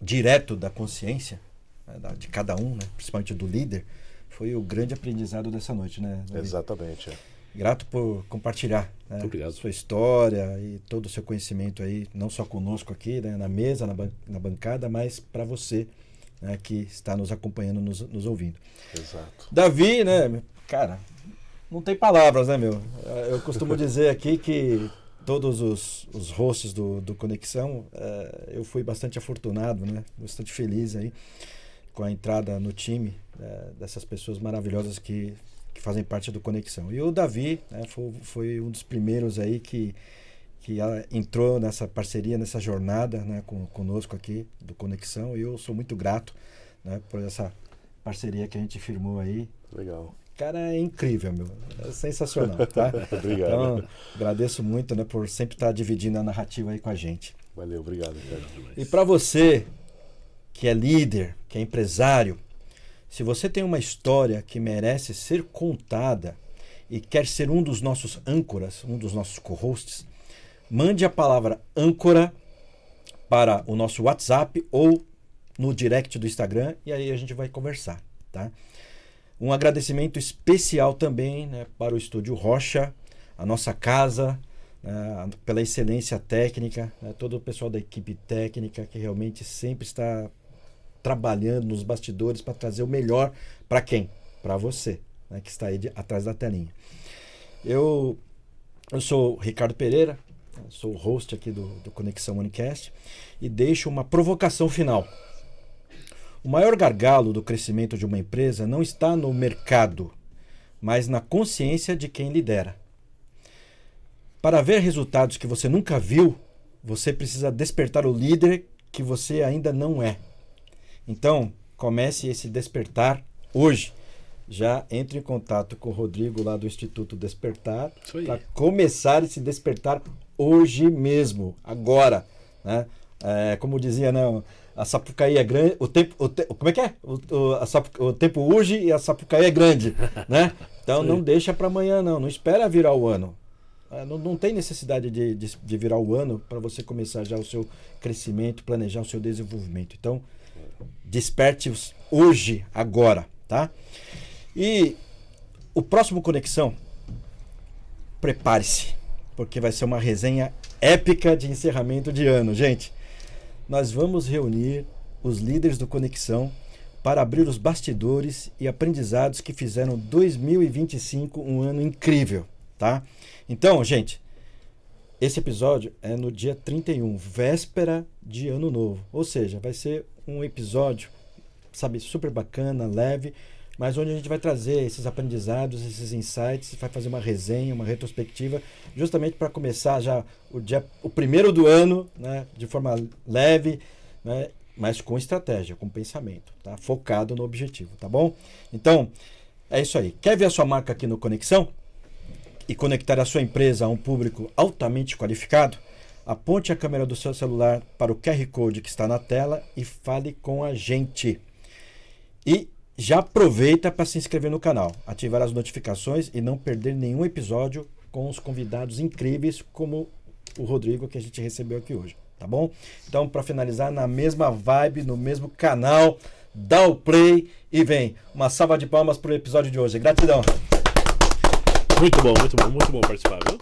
direto da consciência, né, de cada um, né, principalmente do líder, foi o grande aprendizado dessa noite, né? Exatamente. Grato por compartilhar, né, Obrigado. sua história e todo o seu conhecimento aí, não só conosco aqui, né, na mesa, na bancada, mas para você, né, que está nos acompanhando, nos ouvindo. Exato. Davi, né, cara, não tem palavras, né, meu? Eu costumo dizer aqui que todos os hosts do Conexão, eu fui bastante afortunado, né, bastante feliz aí com a entrada no time dessas pessoas maravilhosas que fazem parte do Conexão. E o Davi, né, foi um dos primeiros aí que entrou nessa parceria, nessa jornada, né, conosco aqui do Conexão, e eu sou muito grato, né, por essa parceria que a gente firmou aí. Legal. Cara, é incrível, meu. É sensacional, tá? Obrigado. Então, agradeço muito, né, por sempre estar dividindo a narrativa aí com a gente. Valeu, obrigado, Ricardo. E para você que é líder, que é empresário, se você tem uma história que merece ser contada e quer ser um dos nossos âncoras, um dos nossos co-hosts, mande a palavra âncora para o nosso WhatsApp ou no direct do Instagram e aí a gente vai conversar, tá? Um agradecimento especial também, né, para o Estúdio Rocha, a nossa casa, pela excelência técnica, né, todo o pessoal da equipe técnica que realmente sempre está trabalhando nos bastidores para trazer o melhor para quem? Para você, né, que está aí atrás da telinha. Eu sou o Ricardo Pereira, sou o host aqui do Conexão Unicast e deixo uma provocação final. O maior gargalo do crescimento de uma empresa não está no mercado, mas na consciência de quem lidera. Para ver resultados que você nunca viu, você precisa despertar o líder que você ainda não é. Então, comece esse despertar hoje. Já entre em contato com o Rodrigo lá do Instituto Despertar para começar esse despertar hoje mesmo, agora, né? Como dizia, né? A Sapucaí é grande, como é que é? O tempo urge e a Sapucaí é grande, né? Então não deixa para amanhã não espera virar o ano. Não tem necessidade de virar o ano para você começar já o seu crescimento, planejar o seu desenvolvimento. Então, desperte hoje, agora, tá? E o próximo Conexão, prepare-se, porque vai ser uma resenha épica de encerramento de ano. Gente, nós vamos reunir os líderes do Conexão para abrir os bastidores e aprendizados que fizeram 2025 um ano incrível, tá? Então, gente, esse episódio é no dia 31, véspera de Ano Novo. Ou seja, vai ser um episódio, sabe, super bacana, leve, mas onde a gente vai trazer esses aprendizados, esses insights, vai fazer uma resenha, uma retrospectiva, justamente para começar já o primeiro do ano, né, de forma leve, né, mas com estratégia, com pensamento, tá? Focado no objetivo, tá bom? Então, é isso aí. Quer ver a sua marca aqui no Conexão? E conectar a sua empresa a um público altamente qualificado? Aponte a câmera do seu celular para o QR Code que está na tela e fale com a gente. E já aproveita para se inscrever no canal, ativar as notificações e não perder nenhum episódio com os convidados incríveis como o Rodrigo que a gente recebeu aqui hoje, tá bom? Então, para finalizar, na mesma vibe, no mesmo canal, dá o play e vem. Uma salva de palmas para o episódio de hoje. Gratidão! Muito bom participar, viu?